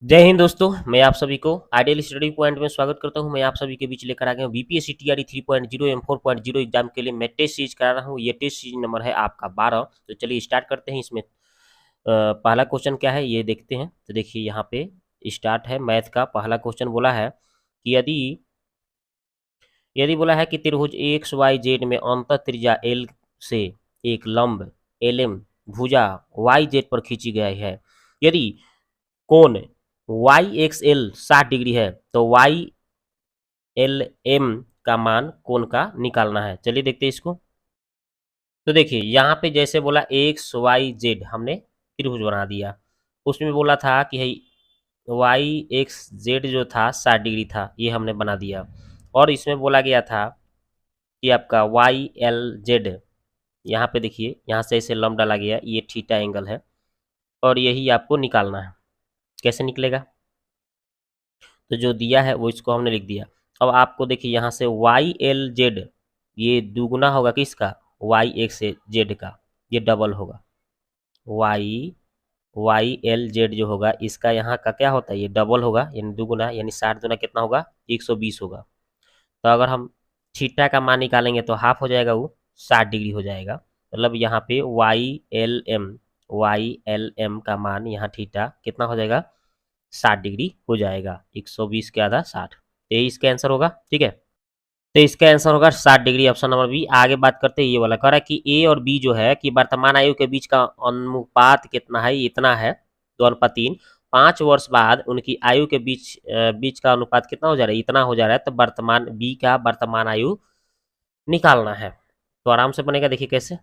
जय हिंद दोस्तों, मैं आप सभी को आइडियल स्टडी पॉइंट में स्वागत करता हूं। मैं आप सभी के बीच लेकर आ गया हूं बीपीएससी टीआरई 3.0 एम 4.0 एग्जाम के लिए मैं टेस्ट सीरीज करा रहा हूं। ये टेस्ट सीरीज नंबर है आपका 12। तो चलिए स्टार्ट करते हैं। इसमें पहला क्वेश्चन क्या है ये देखते हैं। तो देखिए यहाँ पे स्टार्ट है मैथ का। पहला क्वेश्चन बोला है कि यदि यदि बोला है कि त्रिभुज एक्स वाई जेड में अंतः त्रिज्या एल से एक लंब एल एम भुजा वाई जेड पर खींची गई है। यदि कोण वाई एक्स एल 60 डिग्री है तो वाई एल एम का मान कोण का निकालना है। चलिए देखते हैं इसको। तो देखिए यहाँ पे जैसे बोला एक्स वाई जेड हमने त्रिभुज बना दिया। उसमें बोला था कि है वाई एक्स जेड जो था 60 डिग्री था, ये हमने बना दिया। और इसमें बोला गया था कि आपका वाई एल जेड, यहाँ पे देखिए यहाँ से ऐसे लंब डाला गया, ये थीटा एंगल है और यही आपको निकालना है। कैसे निकलेगा? तो जो दिया है वो इसको हमने लिख दिया। अब आपको देखिए यहाँ से वाई एल जेड ये दुगुना होगा किसका? वाई एक्स जेड का, ये डबल होगा। वाई वाई एल जेड जो होगा इसका यहाँ का क्या होता है? ये डबल होगा यानी दुगुना, यानी 60 दुना कितना होगा? 120 होगा। तो अगर हम थीटा का मान निकालेंगे तो हाफ हो जाएगा, वो 60 डिग्री हो जाएगा। मतलब यहाँ पे वाई एल एम का मान यहाँ थीटा कितना हो जाएगा? 60 डिग्री हो जाएगा। 120 के आधा 60, तो ये इसका आंसर होगा। ठीक है, तो इसका आंसर होगा 60 डिग्री, ऑप्शन नंबर बी। आगे बात करते हैं, ये वाला कह रहा है कि ए और बी जो है कि वर्तमान आयु के बीच का अनुपात कितना है? इतना है 2:3। 5 वर्ष बाद उनकी आयु के बीच का अनुपात कितना हो जा रहा है? इतना हो जा रहा है। तो वर्तमान बी का वर्तमान आयु निकालना है। तो आराम से बनेगा, देखिए कैसे।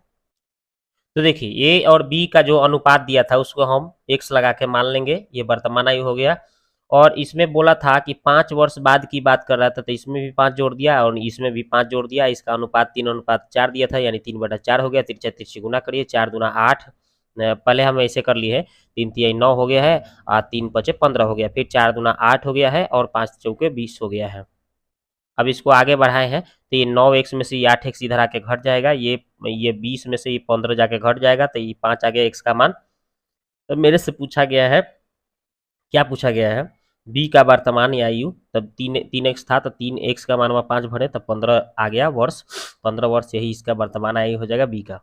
तो देखिए ए और बी का जो अनुपात दिया था उसको हम एक्स लगा के मान लेंगे, ये वर्तमान आयु हो गया। और इसमें बोला था कि 5 वर्ष बाद की बात कर रहा था, तो इसमें भी 5 जोड़ दिया और इसमें भी 5 जोड़ दिया। इसका अनुपात 3:4 दिया था, यानी 3/4 हो गया। तिरछा तिरछी गुना करिए, 4 दूना 8। पहले हम ऐसे कर लिए है, 3 तिहाई 9 हो गया है और 3 पचे 15 हो गया, फिर 4 दूना 8 हो गया है और 5 चौके 20 हो गया है। अब इसको आगे बढ़ाए हैं तो ये 9 एक्स में से ये 8 एक्स इधर आके घट जाएगा, ये 20 में से ये 15 जाके घट जाएगा, तो ये 5 आ गया एक्स का मान। तो मेरे से पूछा गया है, क्या पूछा गया है? बी का वर्तमान आयु, तब 3 एक्स था तो 3 एक्स का मान हुआ 5 भरे तब 15 आ गया वर्ष। 15 वर्ष यही इसका वर्तमान आयु हो जाएगा बी का।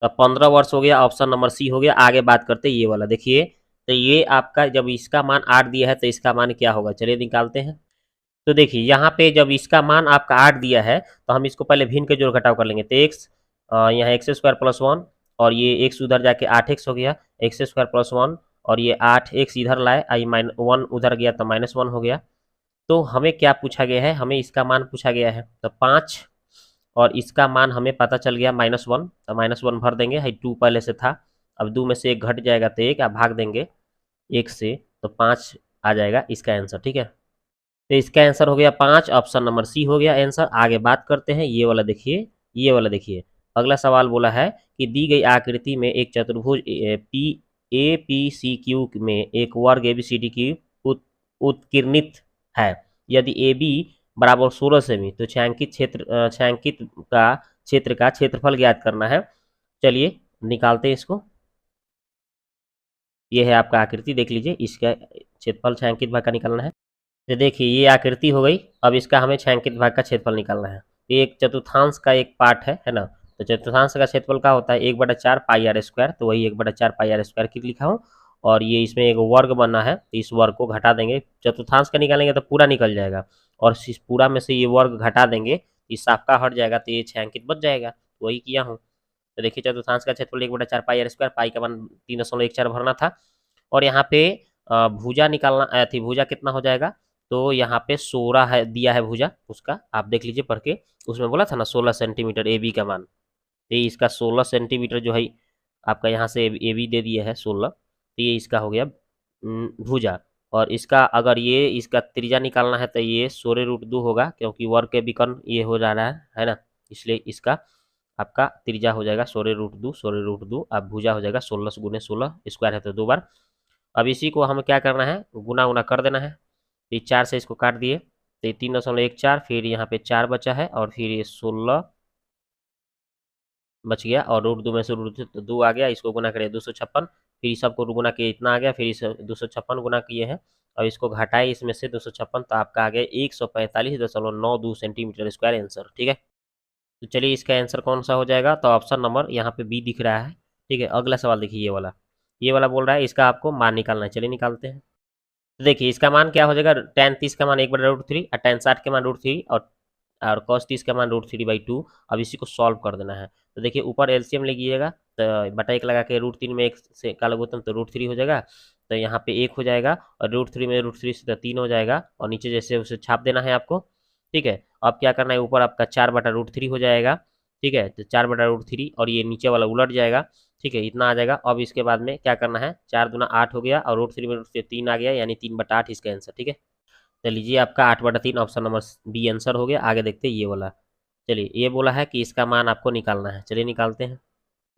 तब 15 वर्ष हो गया, ऑप्शन नंबर सी हो गया। आगे बात करते हैं ये वाला, देखिए। तो ये आपका जब इसका मान 8 दिया है तो इसका मान क्या होगा? चलिए निकालते हैं। तो देखिए यहाँ पे जब इसका मान आपका 8 दिया है तो हम इसको पहले भिन्न के जोड़ घटाव कर लेंगे। तो एक्स यहाँ एक्स स्क्वायर प्लस 1 और ये एक्स उधर जाके 8 एक्स हो गया, एक्स स्क्वायर प्लस 1 और ये 8 एक्स इधर लाए, आई माइन 1 उधर गया तो -1 हो गया। तो हमें क्या पूछा गया है? हमें इसका मान पूछा गया है। तो 5 और इसका मान हमें पता चल गया -1, तो -1 भर देंगे, है 2 पहले से था। अब 2 में से 1 घट जाएगा तो 1 आप भाग देंगे 1 से, तो 5 आ जाएगा इसका आंसर। ठीक है, तो इसका आंसर हो गया 5, ऑप्शन नंबर सी हो गया आंसर। आगे बात करते हैं, ये वाला देखिए। ये वाला देखिए, अगला सवाल बोला है कि दी गई आकृति में एक चतुर्भुज P A P C Q में एक वर्ग ए बी सी डी की उत्कीर्णित है। यदि ए बी बराबर 16 सेमी तो छायांकित का क्षेत्रफल ज्ञात करना है। चलिए निकालते हैं इसको। ये है आपका आकृति, देख लीजिए, इसका क्षेत्रफल छायांकित भाग का निकालना है। तो देखिए ये आकृति हो गई। अब इसका हमें छायांकित भाग का क्षेत्रफल निकालना है। ये एक चतुर्थांश का एक पार्ट है ना। तो चतुर्थांश का क्षेत्रफल क्या होता है? 1/4 पाई आर स्क्वायर, तो वही 1/4 पाई आर स्क्वायर की लिखा हूँ। और ये इसमें एक वर्ग बना है, तो इस वर्ग को घटा देंगे। चतुर्थांश का निकालेंगे तो पूरा निकल जाएगा और इस पूरा में से ये वर्ग घटा देंगे, इस आपका हट जाएगा, तो ये छायांकित बच जाएगा। तो वही किया हूँ। तो देखिए चतुर्थांश का क्षेत्रफल 1/4 पाई आर स्क्वायर, पाई का मान 3.14 भरना था। और यहाँ पे भुजा निकालना थी। भुजा कितना हो जाएगा? तो यहाँ पे 16 है दिया है भुजा, उसका आप देख लीजिए पढ़ के। उसमें बोला था ना 16 सेंटीमीटर ए बी का मान, तो ये इसका 16 सेंटीमीटर जो है आपका यहाँ से ए बी दे दिया है 16, तो ये इसका हो गया भुजा। और इसका अगर ये इसका त्रिज्या निकालना है तो ये 16√2 होगा, क्योंकि वर्ग के विकर्ण ये हो जा रहा है ना, इसलिए इसका आपका त्रिज्या हो जाएगा 16√2। 16√2 अब भुजा हो जाएगा 16 गुने 16, स्क्वायर है तो 2 बार। अब इसी को हमें क्या करना है? गुना गुना कर देना है। तो 4 से इसको काट दिए तो 3.14, फिर यहाँ पे 4 बचा है और फिर ये 16 बच गया और √2 में से √2 आ गया, इसको गुना करें 256, फिर इस सबको गुना किए इतना आ गया, फिर इस 256 गुना किए हैं और इसको घटाए इसमें से 256, तो आपका आ गया 145.92 सेंटीमीटर स्क्वायर आंसर। ठीक है, तो चलिए इसका आंसर कौन सा हो जाएगा, तो ऑप्शन नंबर यहाँ पे बी दिख रहा है। ठीक है, अगला सवाल देखिए, ये वाला बोल रहा है इसका आपको मान निकालना है। चलिए निकालते हैं। तो देखिए इसका मान क्या हो जाएगा, tan 30 का मान 1/√3 और tan 60 के मान √3 और cos 30 का मान √3/2। अब इसी को सॉल्व कर देना है। तो देखिए ऊपर एलसीएम लीजिएगा, तो बटा 1 लगा के √3 में 1 से का लघुत्तम तो √3 हो जाएगा, तो यहाँ पे 1 हो जाएगा और √3 में √3 से तो 3 हो जाएगा और नीचे जैसे उसे छाप देना है आपको। ठीक है, अब क्या करना है, ऊपर आपका 4/√3 हो जाएगा। ठीक है, तो 4/√3 और ये नीचे वाला उलट जाएगा। ठीक है, इतना आ जाएगा। अब इसके बाद में क्या करना है, 4 दूना 8 हो गया और √3 में √3 3 आ गया, यानी 3/8 इसका आंसर। ठीक है, तो लीजिए आपका 8/3 ऑप्शन नंबर बी आंसर हो गया। आगे देखते हैं ये वाला। चलिए ये बोला है कि इसका मान आपको निकालना है, चलिए निकालते हैं।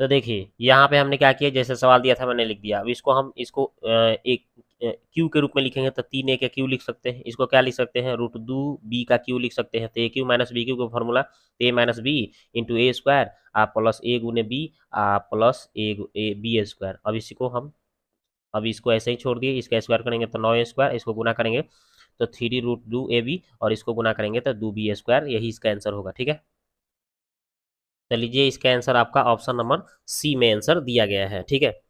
तो देखिए यहाँ पे हमने क्या किया, जैसे सवाल दिया था मैंने लिख दिया। अब इसको हम एक क्यू के रूप में लिखेंगे, तो 3a का क्यू लिख सकते हैं। इसको क्या लिख सकते हैं, √2 b का क्यू लिख सकते हैं। तो a cube minus b cube का formula a minus b into a square आ प्लस ए गुने बी आ प्लस ए बी स्क्वायर। अब इसको ऐसे ही छोड़ दिए, इसका स्क्वायर करेंगे तो 9a स्क्वायर, इसको गुना करेंगे तो 3√2ab और इसको गुना करेंगे तो 2b स्क्वायर, यही इसका आंसर होगा। ठीक है, तो लीजिए इसका आंसर आपका ऑप्शन नंबर सी में आंसर दिया गया है। ठीक है,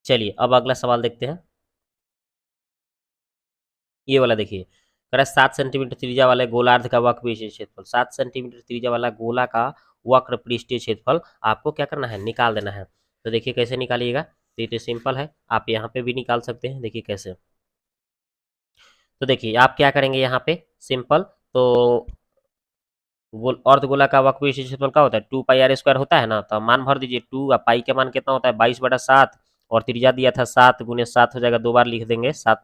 चलिए अब अगला सवाल देखते हैं। ये वाला देखिए, कह रहा है 7 सेंटीमीटर त्रिज्या वाले गोलार्ध का वक्र पृष्ठीय क्षेत्रफल, 7 सेंटीमीटर त्रिज्या वाला गोला का वक्र पृष्ठीय क्षेत्रफल आपको क्या करना है, निकाल देना है। तो देखिए कैसे निकालिएगा, तो ये तो सिंपल है, आप यहाँ पे भी निकाल सकते हैं। देखिए कैसे, तो देखिए आप क्या करेंगे यहाँ पे, सिंपल, तो अर्धगोला का वक्र पृष्ठीय क्षेत्रफल क्या होता है, 2πr² होता है ना। तो मान भर दीजिए, 2 और पाई के मान कितना होता है, 22/7 और त्रिज्या दिया था 7 गुने 7 हो जाएगा, 2 बार लिख देंगे। 7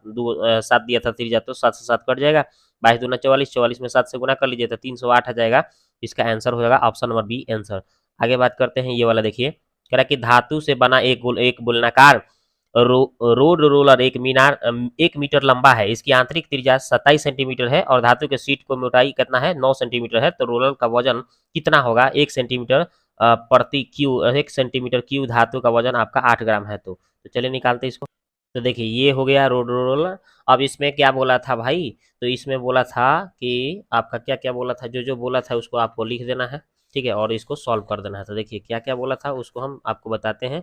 दिया था त्रिज्या, तो 7 से 7 कट जाएगा, 22 दूना 44, 44 में 7 से गुना कर लीजिए तो 308 आ जाएगा। इसका आंसर हो जाएगा ऑप्शन नंबर बी आंसर। आगे बात करते हैं, ये वाला देखिए, कह रहा है कि धातु से बना एक गोलाकार रोड रोलर 1 मीटर लंबा है। इसकी आंतरिक त्रिज्या 27 सेंटीमीटर है और धातु के सीट को मोटाई कितना है, 9 सेंटीमीटर है। तो रोलर का वजन कितना होगा, 1 सेंटीमीटर क्यू धातु का वजन आपका 8 ग्राम है। तो चलिए निकालते हैं इसको। तो देखिए ये हो गया रोड रोलर। अब इसमें क्या बोला था भाई, तो इसमें बोला था कि आपका क्या क्या बोला था, जो जो बोला था उसको आपको लिख देना है। ठीक है, और इसको सॉल्व कर देना है। तो देखिए क्या क्या बोला था उसको हम आपको बताते हैं।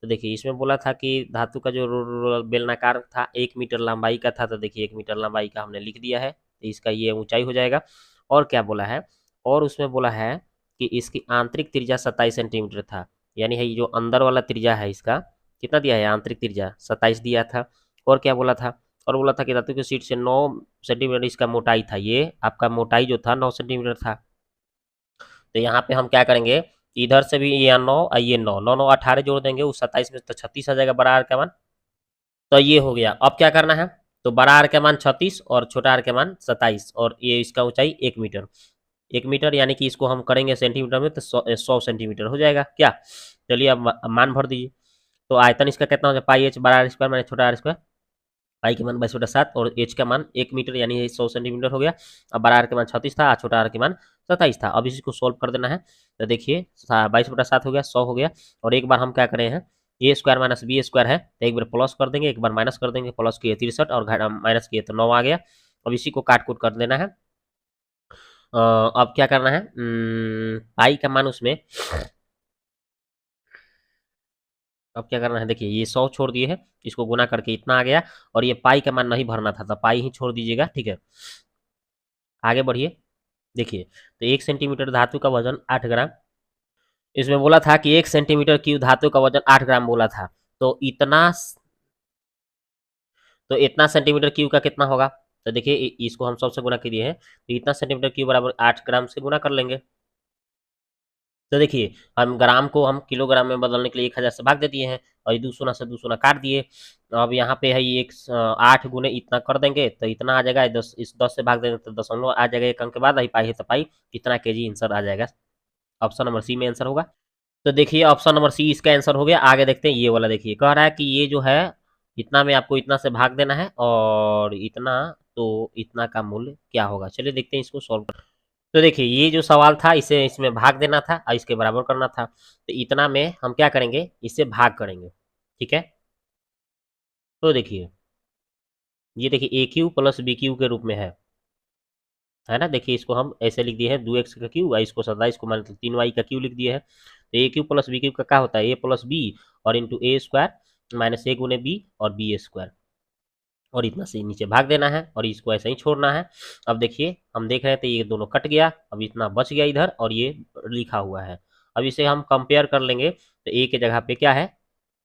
तो देखिए इसमें बोला था कि धातु का जो बेलनाकार था 1 मीटर लंबाई का था। तो देखिए 1 मीटर लंबाई का हमने लिख दिया है, तो इसका ये ऊंचाई हो जाएगा। और क्या बोला है, और उसमें बोला है कि इसकी आंतरिक त्रिज्या 27 सेंटीमीटर था, यानी है ये जो अंदर वाला त्रिज्या है इसका कितना दिया है, आंतरिक त्रिज्या 27 दिया था। और क्या बोला था, और बोला था कि धातु की सीट से 9 सेंटीमीटर इसका मोटाई था, ये आपका मोटाई जो था 9 सेंटीमीटर था। तो यहाँ पे हम क्या करेंगे, इधर से भी ये 9 और ये 9, 9 9 18 जोड़ देंगे, उस 27 में तो 36 आ जाएगा बड़ा आर का मान। तो ये हो गया। अब क्या करना है, तो बड़ा आर का मान 36 और छोटा आर का मान 27 और ये इसका ऊंचाई 1 मीटर। 1 मीटर यानी कि इसको हम करेंगे सेंटीमीटर में तो 100 सेंटीमीटर हो जाएगा क्या। चलिए अब मान भर दीजिए। तो आयतन इसका कितना हो जाए, पाई एच बड़ा आर स्क्वायर मैंने छोटा आर स्क्वायर, पाई के मान 22/7 और एच का मान 1 मीटर यानी 100 सेंटीमीटर हो गया। अब बड़ा आर के मान 36 था, छोटा आर के मान 27 था। अब इसको सोल्व कर देना है। तो देखिए 22/7 हो गया, 100 हो गया। और एक बार हम क्या करें हैं, ए स्क्वायर माइनस बी स्क्वायर है, तो एक बार प्लस कर देंगे, एक बार माइनस कर देंगे। प्लस किए 63 और माइनस किए तो 9 आ गया। अब इसी को काट कूट कर देना है। अब क्या करना है, पाई का मान उसमें अब क्या करना है, देखिए ये 100 छोड़ दिए है, इसको गुना करके इतना आ गया। और ये पाई का मान नहीं भरना था, तो पाई ही छोड़ दीजिएगा। ठीक है, आगे बढ़िए। देखिए तो 1 सेंटीमीटर धातु का वजन 8 ग्राम, इसमें बोला था कि 1 सेंटीमीटर क्यूब धातु का वजन 8 ग्राम बोला था। तो इतना सेंटीमीटर क्यूब का कितना होगा, तो देखिए इसको हम सबसे गुना किए हैं, तो इतना सेंटीमीटर क्यूब बराबर 8 ग्राम से गुना कर लेंगे। तो देखिए हम ग्राम को हम किलोग्राम में बदलने के लिए 1000 से भाग दे दिए हैं और ये 2 शून्य से 2 शून्य काट दिए। अब यहाँ पे है ये 8 गुने इतना कर देंगे तो इतना आ जाएगा, 10 इस 10 से भाग देंगे तो दशमलव आ जाएगा, एक अंक के बाद आई पाई है तो पाई, इतना केजी आंसर आ जाएगा। ऑप्शन नंबर सी में आंसर होगा। तो देखिए ऑप्शन नंबर सी इसका आंसर हो गया। आगे देखते हैं, ये वाला देखिए कह रहा है कि ये जो है इतना में आपको इतना से भाग देना है और इतना, तो इतना का मूल्य क्या होगा। चलिए देखते हैं इसको सॉल्व। तो देखिए ये जो सवाल था इसे इसमें भाग देना था और इसके बराबर करना था, तो इतना में हम क्या करेंगे, इससे भाग करेंगे, ठीक है। तो देखिए ये देखिए ए क्यू प्लस बी क्यू के रूप में है ना। देखिए इसको हम ऐसे लिख दिए हैं 2x का क्यू और इसको 27 को मान 3y का क्यू लिख दिए है। तो a Q plus B cube का क्या होता है, ए प्लस बी और इंटू ए स्क्वायर माइनस ए गुने बी और बी स्क्वायर, और इतना से नीचे भाग देना है और इसको ऐसे ही छोड़ना है। अब देखिए हम देख रहे थे ये दोनों कट गया, अब इतना बच गया इधर और ये लिखा हुआ है। अब इसे हम कंपेयर कर लेंगे, तो ए के जगह पे क्या है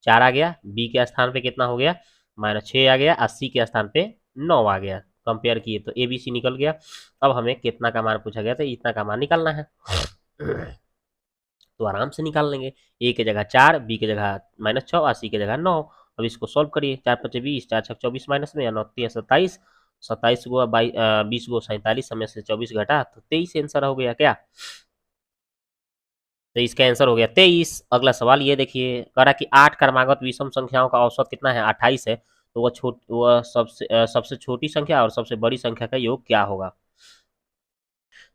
4 आ गया, बी के स्थान पे कितना हो गया -6 आ गया, 80 के स्थान पे 9 आ गया। कंपेयर किए तो ए बी सी निकल गया। अब हमें कितना का मान पूछा गया, तो इतना का मान निकालना है। तो आराम से निकाल लेंगे, ए के जगह 4, बी के जगह -6 और सी के जगह 9। अब इसको सॉल्व करिए, 4 पचे 20, 4 छक 24 माइनस में 9 3 27, 27 गो 20 गो 47, में से 24 घटा तो 23 आंसर हो गया क्या। तो इसका आंसर हो गया 23। अगला सवाल ये देखिए, कह रहा कि 8 क्रमागत विषम संख्याओं का औसत कितना है 28 है, तो वह सबसे छोटी संख्या और सबसे बड़ी संख्या का योग क्या होगा।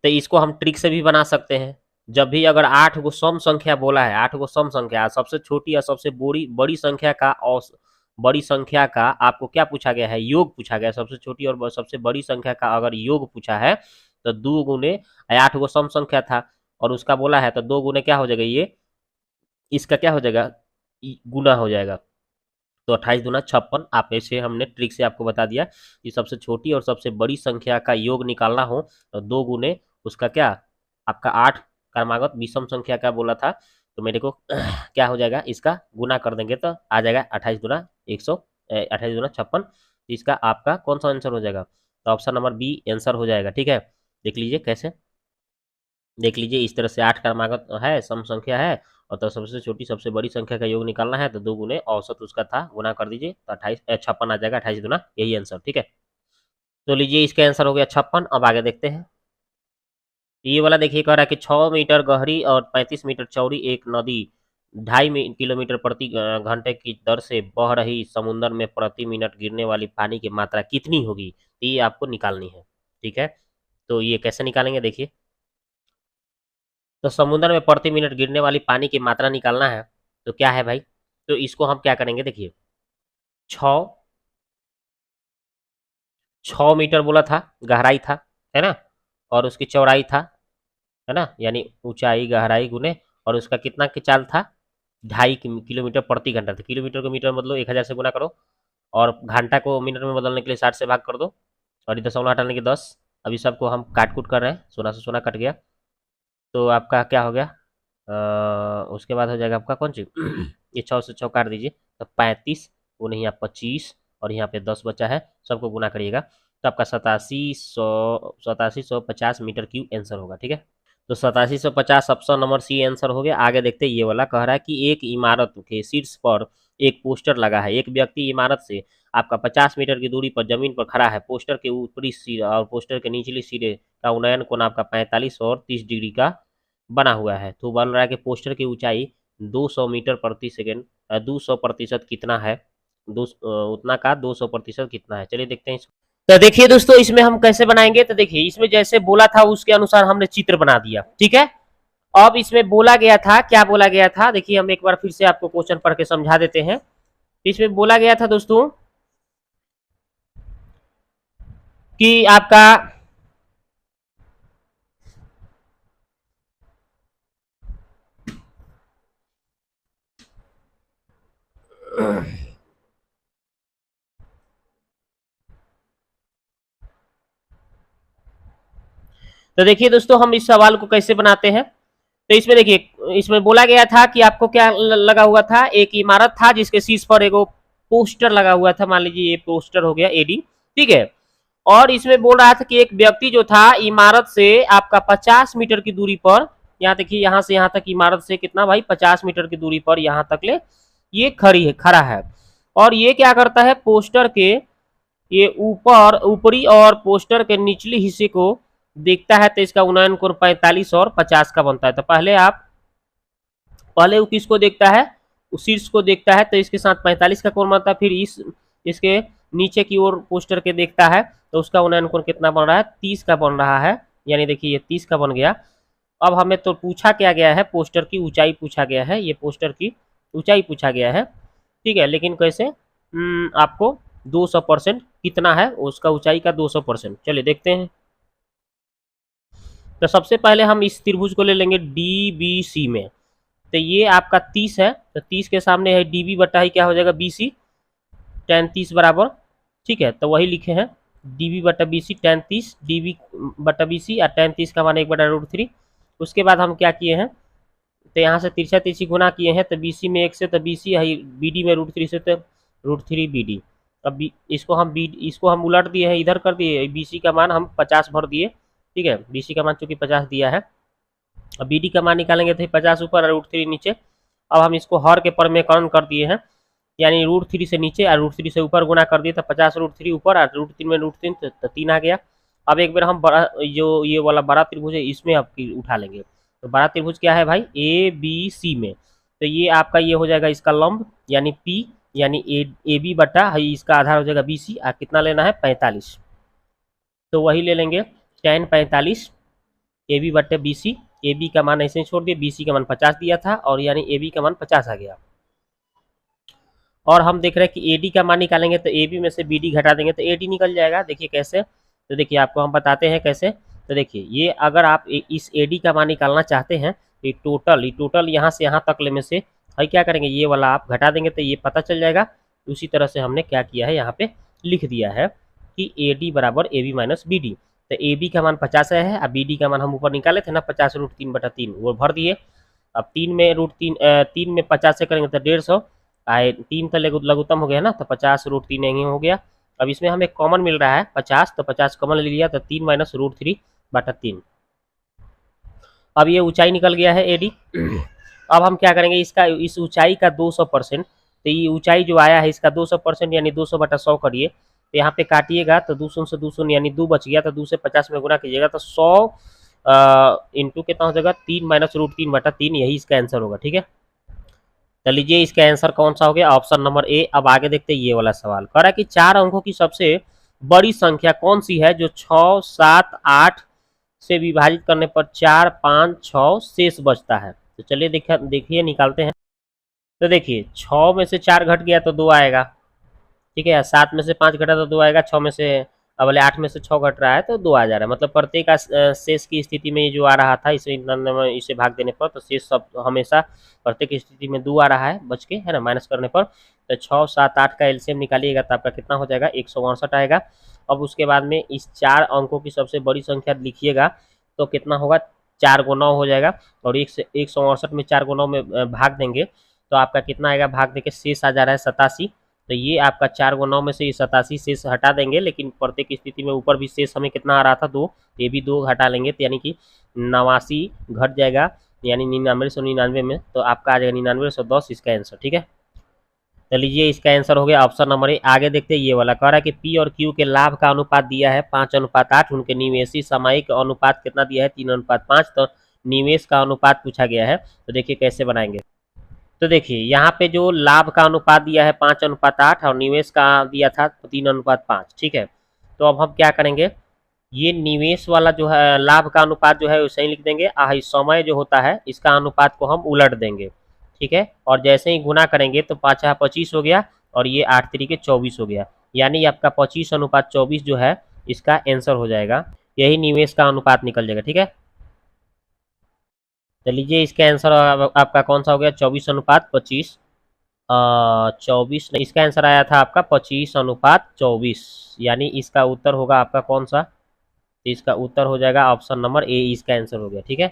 तो इसको हम ट्रिक से भी बना सकते हैं। जब भी अगर 8 गो सम संख्या बोला है, 8 गो सम संख्या, सबसे छोटी या सबसे बड़ी संख्या का बड़ी संख्या का आपको क्या पूछा गया है, योग पूछा गया है। सबसे छोटी और सबसे बड़ी संख्या का अगर योग पूछा है तो 2 गुने 8 गो सम संख्या था और उसका बोला है, तो 2 गुने क्या हो जाएगा, ये इसका क्या हो जाएगा, गुना हो जाएगा। तो 28 दूना 56। आप ऐसे हमने ट्रिक से आपको बता दिया कि सबसे छोटी और सबसे बड़ी संख्या का योग निकालना हो तो 2 गुने उसका क्या आपका 8 क्रमागत विषम संख्या का बोला था, तो मेरे को क्या हो जाएगा, इसका गुना कर देंगे तो आ जाएगा 28 दूना 28 दूना 56। इसका आपका कौन सा आंसर हो जाएगा, तो ऑप्शन नंबर बी आंसर हो जाएगा। ठीक है, देख लीजिए कैसे, देख लीजिए इस तरह से 8 क्रमागत है, सम संख्या है, और तो सबसे छोटी सबसे बड़ी संख्या का योग निकालना है, तो 2 गुने औसत उसका था, गुना कर दीजिए तो 56 आ जाएगा, 28 गुना यही आंसर। ठीक है, तो लीजिए इसका आंसर हो गया 56। अब आगे देखते हैं। ये वाला देखिए, कह रहा है कि 6 मीटर गहरी और 35 मीटर चौड़ी एक नदी 2.5 किलोमीटर प्रति घंटे की दर से बह रही समुद्र में प्रति मिनट गिरने वाली पानी की मात्रा कितनी होगी, ये आपको निकालनी है। ठीक है, तो ये कैसे निकालेंगे देखिए, तो समुद्र में प्रति मिनट गिरने वाली पानी की मात्रा निकालना है, तो क्या है भाई, तो इसको हम क्या करेंगे देखिए, 6 मीटर बोला था, गहराई था, है ना, और उसकी चौड़ाई था, है ना, यानी ऊंचाई गहराई गुने, और उसका कितना की चाल था 2.5 किलोमीटर प्रति घंटा था। किलोमीटर को मीटर मतलब 1000 से गुना करो, और घंटा को मिनट में बदलने के लिए 60 से भाग कर दो, और ये दशमलव हटाने के 10। अभी सबको हम काट कूट कर रहे हैं, सोना से सोना कट गया, तो आपका क्या हो गया, उसके बाद हो जाएगा आपका कौन सी ये 6 से 6 काट दीजिए, तो 35 गुने यहाँ 25 और यहाँ पे 10 बचा है, सबको गुना करिएगा तो आपका 8750 मीटर क्यूब आंसर होगा। ठीक है, तो 8750 ऑप्शन नंबर सी आंसर हो गया। आगे देखते हैं, ये वाला कह रहा है कि एक इमारत के शीर्ष पर एक पोस्टर लगा है, एक व्यक्ति इमारत से आपका 50 मीटर की दूरी पर जमीन पर खड़ा है, पोस्टर के ऊपरी सिरे और पोस्टर के निचली सिरे का उन्नयन कोण आपका 45 और 30 डिग्री का बना हुआ है। तो बोल रहा है कि पोस्टर की ऊंचाई 200 मीटर प्रति सेकेंड 200% कितना है, उतना का 200% कितना है। चलिए देखते हैं। तो देखिए दोस्तों, इसमें हम कैसे बनाएंगे, तो देखिए इसमें जैसे बोला था उसके अनुसार हमने चित्र बना दिया। ठीक है, अब इसमें बोला गया था, क्या बोला गया था, देखिए हम एक बार फिर से आपको क्वेश्चन पढ़ के समझा देते हैं। इसमें बोला गया था दोस्तों कि आपका तो देखिए दोस्तों हम इस सवाल को कैसे बनाते हैं, तो इसमें देखिए, इसमें बोला गया था कि आपको क्या लगा हुआ था, एक इमारत था जिसके शीर्ष पर एक पोस्टर लगा हुआ था, मान लीजिए ये पोस्टर हो गया एडी। ठीक है, और इसमें बोल रहा था कि एक व्यक्ति जो था इमारत से आपका 50 मीटर की दूरी पर, यहाँ देखिए यहाँ से यहाँ तक इमारत से कितना भाई 50 मीटर की दूरी पर यहाँ तक ले ये खड़ा है, और ये क्या करता है, पोस्टर के ये ऊपरी और पोस्टर के निचले हिस्से को देखता है, तो इसका उन्नयन कोण 45 और 50 का बनता है। तो पहले वो किसको देखता है, उस शीर्ष को देखता है, तो इसके साथ 45 का कोण बनता है, फिर इसके नीचे की ओर पोस्टर के देखता है, तो उसका उन्नयन कोण कितना बन रहा है 30 का बन रहा है। यानी देखिए ये 30 का बन गया। अब हमें तो पूछा क्या गया है, पोस्टर की ऊंचाई पूछा गया है, ये पोस्टर की ऊंचाई पूछा गया है, ठीक है। लेकिन कैसे, आपको 200% कितना है उसका ऊंचाई का 200%, चलिए देखते हैं। तो सबसे पहले हम इस त्रिभुज को ले लेंगे डी बी सी में। तो ये आपका 30 है, तो 30 के सामने है डी बी बटा ही क्या हो जाएगा बी सी, टेन 30 बराबर, ठीक है। तो वही लिखे हैं डी बी बटा B C, tan 30 D B बटा बी सी, और टेन 30 का मान 1/√3। उसके बाद हम क्या किए हैं, तो यहाँ से तिरछा तिरछी गुना किए हैं, तो बी सी में 1 से, तो बी सी है बी डी में √3 से, तो √3 बी डी। अब इसको हम उलट दिए हैं, इधर कर दिए, बी सी का मान हम 50 भर दिए, ठीक है। बी सी का मान चूंकि 50 दिया है, अब बी डी का मान निकालेंगे तो 50 ऊपर और √3 नीचे। अब हम इसको हर के परमेकरण कर दिए हैं, यानी √3 से नीचे और √3 से ऊपर गुना कर दिए, तो 50 √3 ऊपर और √3 में √3, तो 3 आ गया। अब एक बार हम बड़ा जो ये वाला बड़ा त्रिभुज है इसमें अब उठा लेंगे। तो बड़ा त्रिभुज क्या है भाई, ए बी सी में, तो ये आपका ये हो जाएगा इसका लंब, यानी पी, यानी ए बी बटा इसका आधार हो जाएगा बी सी, और कितना लेना है 45। तो वही ले लेंगे tan 45 ए बी बटे बी सी, ए बी का मान ऐसे ही छोड़ दिए, बी सी का मान 50 दिया था, और यानी ए बी का मान 50 आ गया। और हम देख रहे हैं कि ए डी का मान निकालेंगे, तो ए बी में से बी डी घटा देंगे तो ए डी निकल जाएगा। देखिए कैसे, तो देखिए आपको हम बताते हैं कैसे। तो देखिए ये अगर आप इस ए डी का मान निकालना चाहते हैं, तो ये टोटल यहाँ से यहाँ तक ले में से भाई क्या करेंगे, ये वाला आप घटा देंगे तो ये पता चल जाएगा। उसी तरह से हमने क्या किया है, यहाँ पे लिख दिया है कि ए डी बराबर A B minus B D. तो ए बी का मान 50 है, और बी डी का मान हम ऊपर निकाले थे ना 50√3/3, वो भर दिए। अब 3 में 50 से करेंगे तो 150, आए 3 का लघुत्तम हो गया ना, तो 50√3 यही हो गया। अब इसमें हमें कॉमन मिल रहा है 50, तो 50 कॉमन ले लिया, तो 3 माइनस √3/3। अब ये ऊंचाई निकल गया है एडी। अब हम क्या करेंगे, इसका इस ऊंचाई का 200%, तो ये ऊंचाई जो आया है इसका 200% यानी 200/100 करिए, तो यहाँ पे काटिएगा तो 200 से 200 यानी 2 बच गया, तो 2 से 50 में गुना कीजिएगा तो 100 इंटू कितना हो जाएगा 3 माइनस √3/3, यही इसका आंसर होगा, ठीक है। तो लीजिए इसका आंसर कौन सा हो गया, ऑप्शन नंबर ए। अब आगे देखते हैं ये वाला सवाल, कह रहा है कि 4 अंकों की सबसे बड़ी संख्या कौन सी है जो 6, 7, 8 से विभाजित करने पर 4, 5, 6 शेष बचता है। तो चलिए देखिए निकालते हैं। तो देखिए 6 में से 4 घट गया तो 2 आएगा, ठीक है। 7 में से 5 घटा तो 2 आएगा, 6 में से अब 8 में से 6 घट रहा है तो 2 आ जा रहा है। मतलब प्रत्येक शेष की स्थिति में ये जो आ रहा था इसे भाग देने पर, तो शेष सब हमेशा प्रत्येक स्थिति में 2 आ रहा है बच के, है ना, माइनस करने पर। तो 6, 7, 8 का एलसीएम निकालिएगा तो आपका कितना हो जाएगा 168 आएगा। अब उसके बाद में इस 4 अंकों की सबसे बड़ी संख्या लिखिएगा तो कितना होगा, 4 × 9 हो जाएगा, और 168 में 4 × 9 में भाग देंगे तो आपका कितना आएगा, भाग देके शेष आ जा रहा है 87। तो ये आपका 4 × 9 में से ये 87 शेष हटा देंगे, लेकिन प्रत्येक स्थिति में ऊपर भी शेष हमें कितना आ रहा था 2, ये भी 2 हटा लेंगे, तो यानी कि 89 घट जाएगा, यानी 9999 में, तो आपका आ जाएगा 9910 इसका आंसर, ठीक है। तो लीजिए इसका आंसर हो गया ऑप्शन नंबर ए। आगे देखते हैं ये वाला, कह रहा है कि पी और क्यू के लाभ का अनुपात दिया है 5:8, उनके निवेशी सामायिक अनुपात कितना दिया है 3:5। तो निवेश का अनुपात पूछा गया है, तो देखिए कैसे बनाएंगे। तो देखिए यहाँ पे जो लाभ का अनुपात दिया है 5:8 और निवेश का दिया था 3:5, ठीक है। तो अब हम क्या करेंगे, ये निवेश वाला जो है लाभ का अनुपात जो है वैसे ही लिख देंगे, समय जो होता है इसका अनुपात को हम उलट देंगे, ठीक है। और जैसे ही गुना करेंगे तो 5×25 हो गया, और ये 8×3 = 24 हो गया, यानी आपका 25:24 जो है इसका आंसर हो जाएगा, यही निवेश का अनुपात निकल जाएगा, ठीक है। तो लीजिए इसका आंसर आपका कौन सा हो गया, 24:25। 24 नहीं, इसका आंसर आया था आपका 25:24, यानी इसका उत्तर होगा आपका कौन सा, तो इसका उत्तर हो जाएगा ऑप्शन नंबर ए, इसका आंसर हो गया, ठीक है।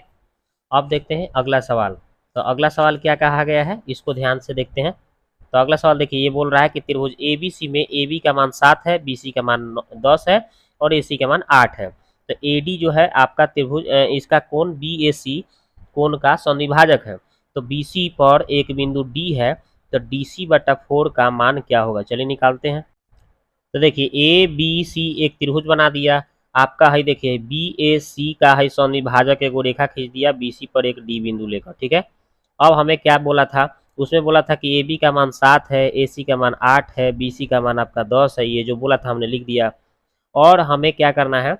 अब देखते हैं अगला सवाल। तो अगला सवाल क्या कहा गया है, इसको ध्यान से देखते हैं। तो अगला सवाल देखिए, ये बोल रहा है कि त्रिभुज ए बी सी में ए बी का मान 7 है, बी सी का मान 10 है, और ए सी का मान 8 है। तो ए डी जो है आपका त्रिभुज इसका कोण बी ए सी कोण का संविभाजक है। तो बी सी पर एक बिंदु डी है, तो डी सी बटा 4 का मान क्या होगा, चलिए निकालते हैं। तो देखिए ए बी सी एक त्रिभुज बना दिया आपका है, देखिए बी ए सी का है संविभाजक एगो रेखा खींच दिया बी सी पर एक डी बिंदु लेकर, ठीक है। अब हमें क्या बोला था, उसमें बोला था कि ए बी का मान 7 है, ए सी का मान 8 है, बी सी का मान आपका 10 है, ये जो बोला था हमने लिख दिया। और हमें क्या करना है,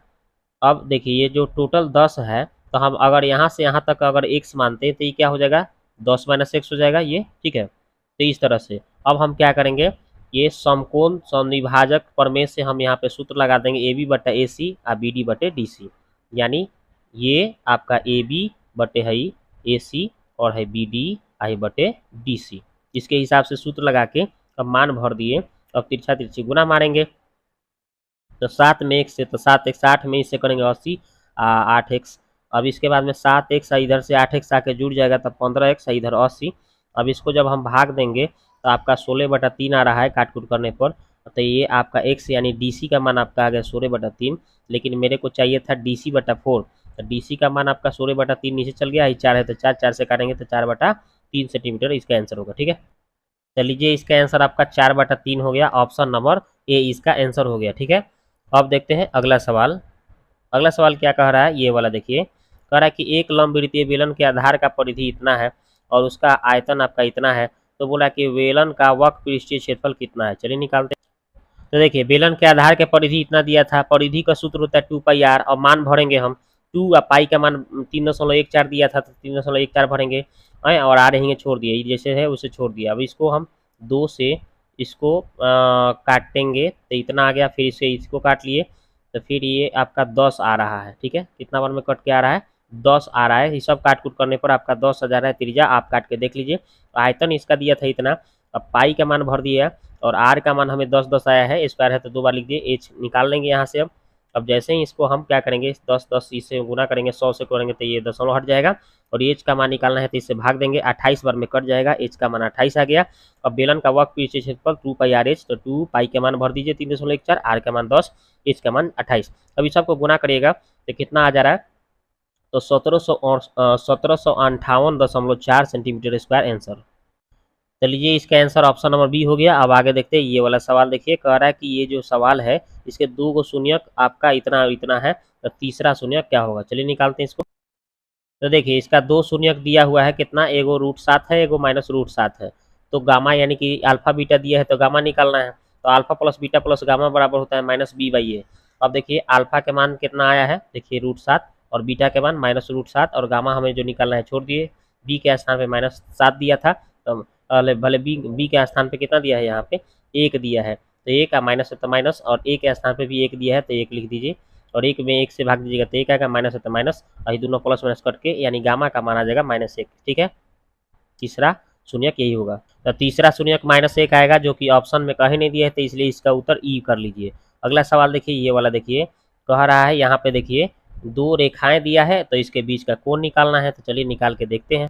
अब देखिए ये जो टोटल 10 है, तो हम अगर यहाँ से यहाँ तक अगर x मानते हैं तो ये क्या हो जाएगा, 10 माइनस एक्स हो जाएगा ये, ठीक है। तो इस तरह से अब हम क्या करेंगे, ये समकोण समविभाजक प्रमेय से हम यहाँ पे सूत्र लगा देंगे, ए बी बटा ए सी और बी डी बटे डी सी, यानी ये आपका ए बी बटे है ए सी और है बी डी आई बटे डी सी। इसके हिसाब से सूत्र लगा के अब मान भर दिए। अब तिरछा तिरछी गुना मारेंगे, तो 7 में x से, तो 7x, 8 में इससे करेंगे 80, 8x। अब इसके बाद में 7x इधर से 8x आके जुड़ जाएगा, तब 15x इधर 80। अब इसको जब हम भाग देंगे तो आपका 16/3 आ रहा है काट कूट करने पर। तो ये आपका x यानी DC का मान आपका आ गया 16/3, लेकिन मेरे को चाहिए था DC/4। तो DC का मान आपका 16/3 नीचे चल गया, ये 4 है तो 4 से काटेंगे तो 4/3 सेंटीमीटर इसका आंसर होगा, ठीक है। तो लीजिए इसका आंसर आपका 4/3 हो गया, ऑप्शन नंबर ए इसका आंसर हो गया, ठीक है। अब देखते हैं अगला सवाल। अगला सवाल क्या कह रहा है, ये वाला देखिए, कह रहा है कि एक लंबवृत्तीय बेलन के आधार का परिधि इतना है और उसका आयतन आपका इतना है, तो बोला कि बेलन का वक्र पृष्ठीय क्षेत्रफल कितना है। चलिए निकालते हैं। तो देखिए बेलन के आधार के परिधि इतना दिया था, परिधि का सूत्र होता है 2πr, और मान भरेंगे हम 2 और पाई का मान 3.14 दिया था, तो 3.14 भरेंगे और आ रहेंगे छोड़ दिए, जैसे है उसे छोड़ दिया। अब इसको हम 2 से इसको काटेंगे तो इतना आ गया, फिर इसे इसको काट लिए तो फिर ये आपका 10 आ रहा है, ठीक है। कितना बार में कट के आ रहा है, 10 आ रहा है। ये सब काट कूट करने पर आपका 10 आ जा रहा है त्रिज्या, आप काट के देख लीजिए। आयतन इसका दिया था इतना, अब पाई का मान भर दिया और आर का मान हमें 10 आया है, स्क्वायर है तो 2 बार लिख दिए। एच निकाल लेंगे यहाँ से। अब जैसे ही इसको हम क्या करेंगे, 10 इससे गुना करेंगे, 100 से करेंगे तो ये दशमलव हट जाएगा, और एच का मान निकालना है तो इससे भाग देंगे, 28 बार में कट जाएगा, एच का मान 28 आ गया। अब बेलन का वक्र पृष्ठीय क्षेत्रफल 2πr/h, तो 2 पाई के मान भर दीजिए 3.14, आर का मान 10, एच का मान 28। अब इस सबको गुना करिएगा तो कितना आ जा रहा है, तो 1758.4 सेंटीमीटर स्क्वायर आंसर। तो लीजिए इसका आंसर ऑप्शन नंबर बी हो गया। अब आगे देखते हैं ये वाला सवाल, देखिए कह रहा है कि ये जो सवाल है इसके 2 गो शून्यक आपका इतना इतना है, तो तीसरा शून्यक क्या होगा। चलिए निकालते हैं इसको। तो देखिए इसका 2 शून्यक दिया हुआ है, कितना, एगो √7 है, एगो -√7 है। तो गामा यानी कि अल्फा बीटा दिया है तो गामा निकालना है, तो alpha plus beta plus gamma बराबर होता है -b/a। अब देखिए अल्फा के मान कितना आया है, देखिए √7, और बीटा के मान -√7, और गामा हमें जो निकालना है छोड़ दिए। बी के स्थान पे -7 दिया था, तो भले बी के स्थान पे कितना दिया है, यहाँ पे 1 दिया है, तो 1 माइनस है तो माइनस, और ए के स्थान पे भी 1 दिया है तो 1 लिख दीजिए, और 1 में 1 से भाग दीजिएगा तो 1 आएगा, माइनस है तो माइनस, और ये दोनों प्लस माइनस कट के यानी गामा का मान आ जाएगा -1, ठीक है। तीसरा शून्यक यही होगा। तो तीसरा शून्यक -1 आएगा, जो कि ऑप्शन में कहीं नहीं दिया है, तो इसलिए इसका उत्तर ई कर लीजिए। अगला सवाल देखिए, ये वाला देखिए, कह रहा है यहाँ पे देखिए 2 रेखाएं दिया है तो इसके बीच का कोण निकालना है, तो चलिए निकाल के देखते हैं।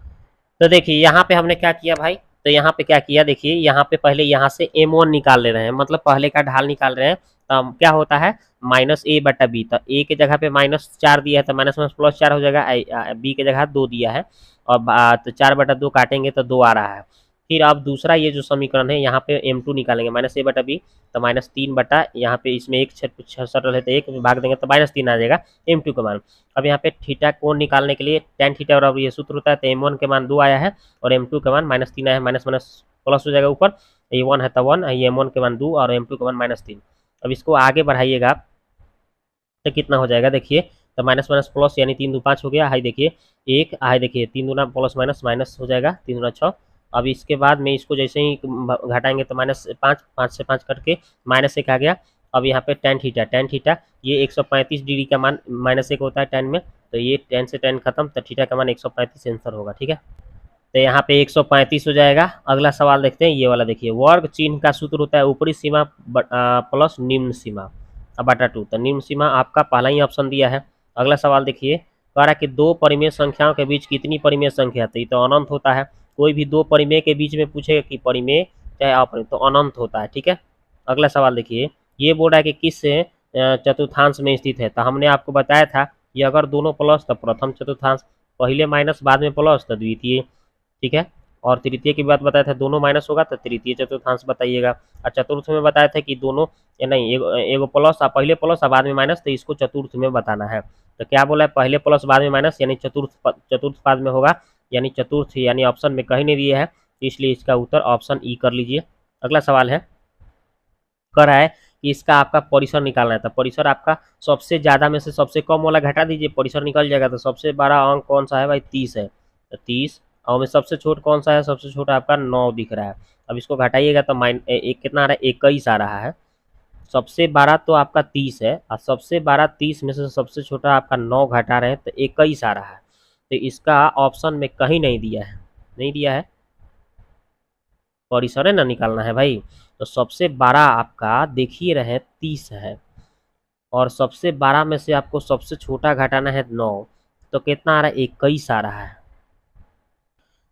तो देखिए यहाँ पे हमने क्या किया भाई, तो यहाँ पे क्या किया, देखिए यहाँ पे पहले यहाँ से m1 निकाल ले रहे हैं, मतलब पहले का ढाल निकाल रहे हैं। तो क्या होता है -a/b, तो a के जगह पे -4 दिया है तो माइनस माइनस +4 हो जाएगा, b के जगह 2 दिया है, और तो 4/2 काटेंगे तो 2 आ रहा है। फिर अब दूसरा ये जो समीकरण है यहाँ पे m2 निकालेंगे, -a/b, तो -3 बटा, यहाँ पे इसमें एक सटल है तो 1 में भाग देंगे तो -3 आ जाएगा m2 का मान। अब यहाँ पे थीटा कोण निकालने के लिए tan थीटा बराबर ये सूत्र होता है, तो m1 के मान 2 आया है और m2 के मान -3 आया है, माइनस माइनस प्लस हो जाएगा ऊपर, ये 1 है तो 1, ये m1 के मान 2 और m2 के मान -3। अब इसको आगे बढ़ाइएगा तो कितना हो जाएगा, देखिए तो माइनस माइनस प्लस यानी 3 2 5 हो गया, हाई देखिए 1, हाई देखिए 3 दूना प्लस माइनस माइनस हो जाएगा, 3 दूना 6। अब इसके बाद में इसको जैसे ही घटाएंगे तो -5, 5 से 5 कट के -1 आ गया। अब यहाँ पे tan थीटा ये 135 डिग्री का मान -1 होता है tan में, तो ये tan से tan खत्म, तो थीटा का मान 135 आंसर होगा, ठीक है। तो यहाँ पे 135 हो जाएगा। अगला सवाल देखते हैं, ये वाला देखिए, वर्ग चिन्ह का सूत्र होता है ऊपरी सीमा प्लस निम्न सीमा बटा 2, तो निम्न सीमा आपका पहला ही ऑप्शन दिया है। अगला सवाल देखिए, कह रहा है कि 2 परिमेय संख्याओं के बीच कितनी परिमेय संख्या, तो ये तो अनंत होता है। कोई भी 2 परिमेय के बीच में पूछेगा कि परिमेय चाहे अपरिमेय, तो अनंत होता है, ठीक है। अगला सवाल देखिए, ये बोल रहा है कि किस चतुर्थांश में स्थित है, तो हमने आपको बताया था कि अगर दोनों प्लस तो प्रथम चतुर्थांश, पहले माइनस बाद में प्लस तो द्वितीय, ठीक है। और तृतीय की बात बताया था, दोनों माइनस होगा तो तृतीय चतुर्थांश बताइएगा। और चतुर्थ में बताया था कि दोनों नहीं, एगो प्लस और पहले प्लस और बाद में माइनस, तो इसको चतुर्थ में बताना है। तो क्या बोला है, पहले प्लस बाद में माइनस यानी चतुर्थ पाद में होगा, यानी चतुर्थ, यानी ऑप्शन में कहीं नहीं दिया है, इसलिए इसका उत्तर ऑप्शन ई कर लीजिए। अगला सवाल है, कह रहा है कि इसका आपका परिसर निकालना है। तो परिसर आपका सबसे ज़्यादा में से सबसे कम वाला घटा दीजिए, परिसर निकल जाएगा। तो सबसे बड़ा अंक कौन सा है भाई? 30 है। तो 30 और में सबसे छोटा कौन सा है? सबसे छोटा आपका 9 दिख रहा है। अब इसको घटाइएगा तो एक कितना आ रहा है? 21 आ रहा है। सबसे बड़ा तो आपका 30 है और सबसे बड़ा 30 में से सबसे छोटा आपका 9 घटा रहे हैं तो 21 आ रहा है। तो इसका ऑप्शन में कहीं नहीं दिया है, नहीं दिया है, परिसर है ना निकालना है भाई। तो सबसे बड़ा आपका देखिए रहे 30 है और सबसे बड़ा में से आपको सबसे छोटा घटाना है 9, तो कितना आ रहा है? 21 आ रहा है।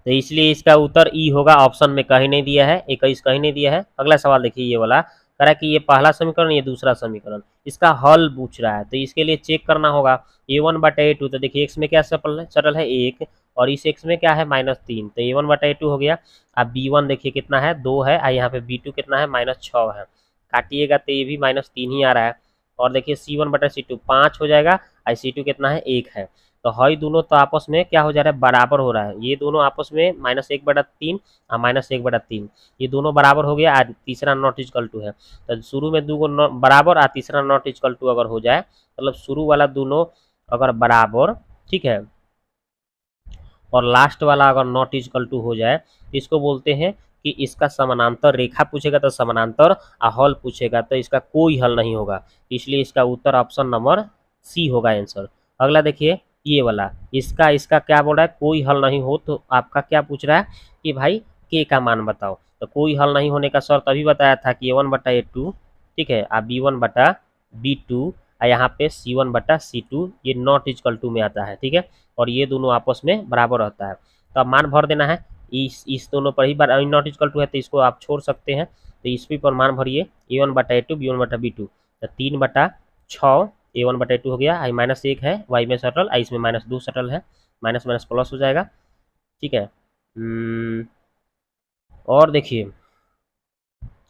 तो इसलिए इसका उत्तर ई होगा, ऑप्शन में कहीं नहीं दिया है, 21 कहीं नहीं दिया है। अगला सवाल देखिए, ये वाला कह रहा है कि ये पहला समीकरण, ये दूसरा समीकरण, इसका हल पूछ रहा है। तो इसके लिए चेक करना होगा a1/a2। तो देखिए एक्स में क्या सरल है 1 और इस एक्स में क्या है? -3। तो a1/a2 हो गया। अब b1 देखिए कितना है? 2 है और यहाँ पे b2 कितना है? -6 है। काटिएगा तो ये भी -3 ही आ रहा है। और देखिए c1/c2 5 हो जाएगा और c2 कितना है? 1 है। तो हई दोनों तो आपस में क्या हो जा रहा है? बराबर हो रहा है। ये दोनों आपस में -1/3 और -1/3, ये दोनों बराबर हो गया। आज तीसरा नॉट इक्वल टू है। तो शुरू में दो बराबर और तीसरा नॉट इक्वल टू अगर हो जाए, मतलब शुरू वाला दोनों अगर बराबर, ठीक है, और लास्ट वाला अगर नॉट इक्वल टू हो जाए, इसको बोलते हैं कि इसका समानांतर रेखा पूछेगा तो समानांतर और हल पूछेगा तो इसका कोई हल नहीं होगा। इसलिए इसका उत्तर ऑप्शन नंबर सी होगा आंसर। अगला देखिए ये वाला, इसका इसका क्या बोल रहा है? कोई हल नहीं हो। तो आपका क्या पूछ रहा है कि भाई के का मान बताओ। तो कोई हल नहीं होने का शर्त अभी बताया था कि a1/a2, ठीक है, और b1/b2 और यहाँ पे c1/c2 ये नॉट इक्वल टू में आता है, ठीक है, और ये दोनों आपस में बराबर रहता है। तो अब मान भर देना है इस दोनों पर ही। बार नॉट इक्वल टू है तो इसको आप छोड़ सकते हैं। तो इस भी पर मान भरिए a1/a2 b1/b2। तो 3/6 a1/a2 हो गया। आई -1 है, वाई में सटल, आई इसमें -2 सटल है, माइनस माइनस प्लस हो जाएगा, ठीक है। और देखिए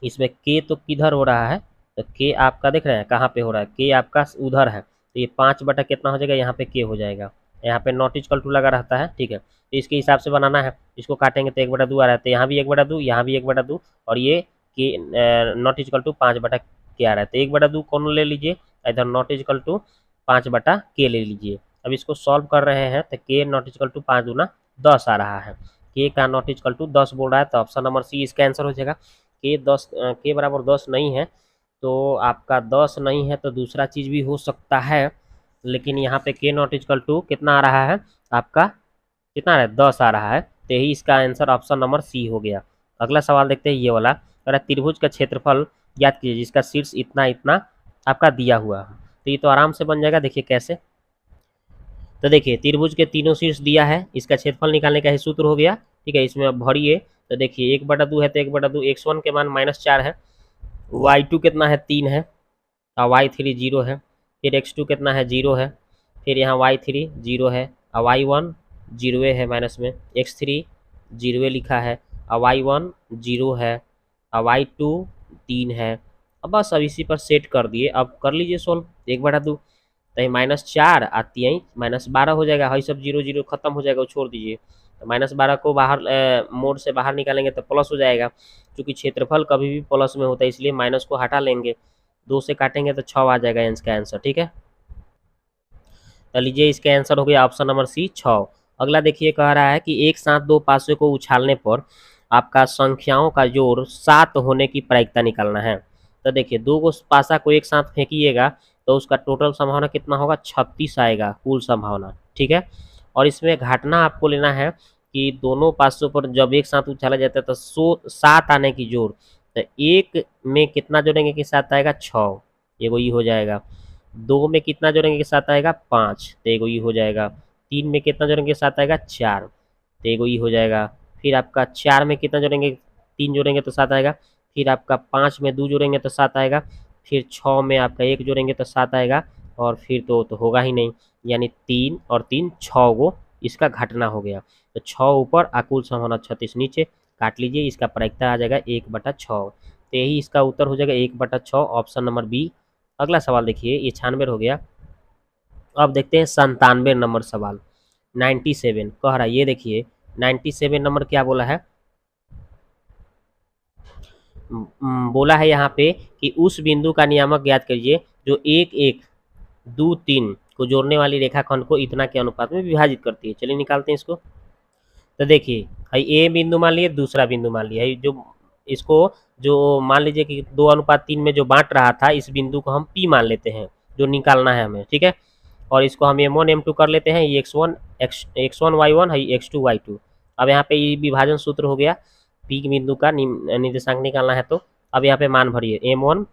इसमें के तो किधर हो रहा है? तो के आपका देख रहे हैं कहाँ पे हो रहा है? के आपका उधर है। तो ये 5 कितना हो जाएगा? यहाँ पे के हो जाएगा। यहाँ पे नॉट इक्वल टू लगा रहता है, ठीक है। तो इसके हिसाब से बनाना है। इसको काटेंगे तो 1/2 आ रहा है। तो यहाँ भी 1/2, यहाँ भी 1/2 और ये के नॉट इक्वल टू 5/के आ रहा है। तो 1/2 कौन ले लीजिए? इधर नॉट इक्वल टू 5/के ले लीजिए। अब इसको सॉल्व कर रहे हैं तो के नॉट इक्वल टू 5 दूना 10 आ रहा है। के का नॉट इक्वल टू 10 बोल रहा है। तो ऑप्शन नंबर सी इसका आंसर हो जाएगा। के बराबर 10 नहीं है, तो आपका 10 नहीं है तो दूसरा चीज़ भी हो सकता है। लेकिन यहाँ पे के नॉट इक्वल टू कितना आ रहा है आपका? कितना आ रहा है? 10 आ रहा है। तो यही इसका आंसर ऑप्शन नंबर सी हो गया। अगला सवाल देखते हैं ये वाला। अगर त्रिभुज का क्षेत्रफल याद कीजिए जिसका शीर्ष इतना इतना आपका दिया हुआ है। तो ये तो आराम से बन जाएगा। देखिए कैसे? तो देखिए त्रिभुज के तीनों शीर्ष दिया है, इसका क्षेत्रफल निकालने का ही सूत्र हो गया, ठीक है। इसमें अब भरिए तो देखिए 1/2 है तो 1/2 x1 के मान -4 है, y2 कितना है? 3 है और y3 0 है। फिर x2 कितना है? 0 है। फिर यहाँ y3 0 है और y1 0 है माइनस में, x3 0 लिखा है और y1 0 है और y2 3 है। अब बस अब इसी पर सेट कर दिए। अब कर लीजिए सोल्व। 1/2 तो -4 आती है -12 हो जाएगा। हई सब 0 0 खत्म हो जाएगा, वो छोड़ दीजिए। तो -12 को बाहर मोड से बाहर निकालेंगे तो प्लस हो जाएगा। क्योंकि क्षेत्रफल कभी भी प्लस में होता है इसलिए माइनस को हटा लेंगे। 2 से काटेंगे तो 6 आ जाएगा इसका आंसर, ठीक है। तो लीजिए इसका आंसर हो गया ऑप्शन नंबर सी 6। अगला देखिए कह रहा है कि एक साथ दो पासों को उछालने पर आपका संख्याओं का जोड़ 7 होने की प्रायिकता निकालना है। तो देखिए दो को पासा को एक साथ फेंकिएगा तो उसका टोटल संभावना कितना होगा? 36 आएगा कुल संभावना, ठीक है। और इसमें घटना आपको लेना है कि दोनों पासों पर जब एक साथ उछाला जाता है तो 7 आने की जोड़। तो एक में कितना जोड़ेंगे के साथ आएगा? 6, एगो ये हो जाएगा। 2 में कितना जोड़ेंगे के साथ आएगा? 5, तो एगो ये हो जाएगा। 3 में कितना जोड़ेंगे के साथ आएगा? 4, तो एगो ये हो जाएगा। फिर आपका 4 में कितना जोड़ेंगे? 3 जोड़ेंगे तो 7 आएगा। फिर आपका 5 में 2 जोड़ेंगे तो 7 आएगा। फिर 6 में आपका 1 जोड़ेंगे तो 7 आएगा। और फिर तो होगा ही नहीं, यानी 3 और 3 6 गो इसका घटना हो गया। तो 6 ऊपर और कुल संभावना 36 नीचे। काट लीजिए, इसका प्रायिकता आ जाएगा 1/6। तो यही इसका उत्तर हो जाएगा 1/6, ऑप्शन नंबर बी। अगला सवाल देखिए, ये 96 हो गया। अब देखते हैं 97 नंबर सवाल। 97 कह रहा है, ये देखिए 97 नंबर क्या बोला है? बोला है यहाँ पे कि उस बिंदु का नियामक ज्ञात करिए जो 1 1 2 3 को जोड़ने वाली रेखाखंड को इतना के अनुपात में विभाजित करती है। चलिए निकालते हैं इसको। तो देखिए भाई ए बिंदु मान लिए, दूसरा बिंदु मान लिया, जो इसको जो मान लीजिए कि 2:3 में जो बांट रहा था, इस बिंदु को हम पी मान लेते हैं जो निकालना है हमें, ठीक है। और इसको हम m1 m2 कर लेते हैं, ये x1 y1 है, x2 y2। अब यहाँ पे ये विभाजन सूत्र हो गया, पी बिंदु का निर्देशांक निकालना है। तो अब यहाँ पे मान भरिए, m1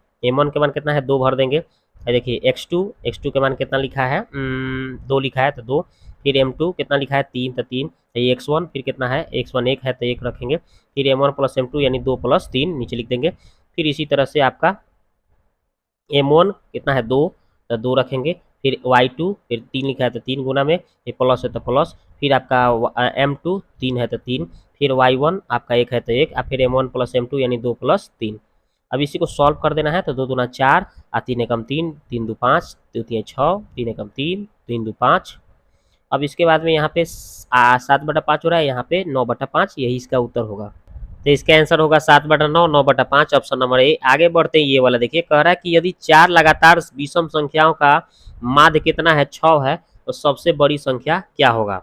के मान कितना है 2 भर देंगे। देखिए x2 के मान कितना लिखा है 2 लिखा है तो 2, फिर m2 कितना लिखा है 3 तो 3, ये x1 फिर कितना है x1 1 है तो 1 रखेंगे, फिर m1 प्लस m2 यानी 2 प्लस 3 नीचे लिख देंगे। फिर इसी तरह से आपका m1 कितना है 2 तो 2 रखेंगे, फिर y2 फिर 3 लिखा है तो 3 गुना में, ये प्लस है तो प्लस, फिर आपका m2 3 है तो 3, फिर y1 आपका 1 है तो 1, और फिर m1 प्लस m2 यानी 2 प्लस 3। अब इसी को सॉल्व कर देना है तो 2 दूना 4 और 3 एकम 3, 3 दो 5, 2 3 6, 3 एकम 3, 3 दो 5। अब इसके बाद में यहाँ पे 7/5 हो रहा है, यहाँ पे 9/5, यही इसका उत्तर होगा। तो इसका आंसर होगा 7/9, 9/5, ऑप्शन नंबर ए। आगे बढ़ते हैं, ये वाला देखिए, कह रहा है कि यदि 4 लगातार विषम संख्याओं का माध्य कितना है 6 है तो सबसे बड़ी संख्या क्या होगा।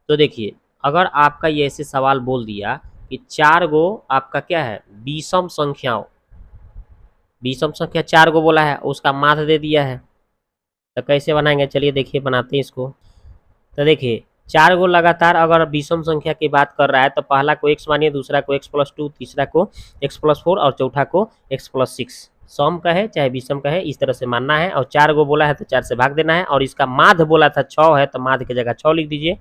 तो देखिए अगर आपका ये ऐसे सवाल बोल दिया कि 4 गो आपका क्या है विषम संख्या 4 गो बोला है, उसका माध्य दे दिया है, तो कैसे बनाएंगे, चलिए देखिए बनाते हैं इसको। तो देखिए 4 गो लगातार अगर विषम संख्या की बात कर रहा है तो पहला को x मानिए, दूसरा को x+2, तीसरा को x+4 और चौथा को x+6। सम का है चाहे विषम का है, इस तरह से मानना है। और 4 गो बोला है तो 4 से भाग देना है, और इसका माध्य बोला था 6 है तो माध्य की जगह 6 लिख दीजिए।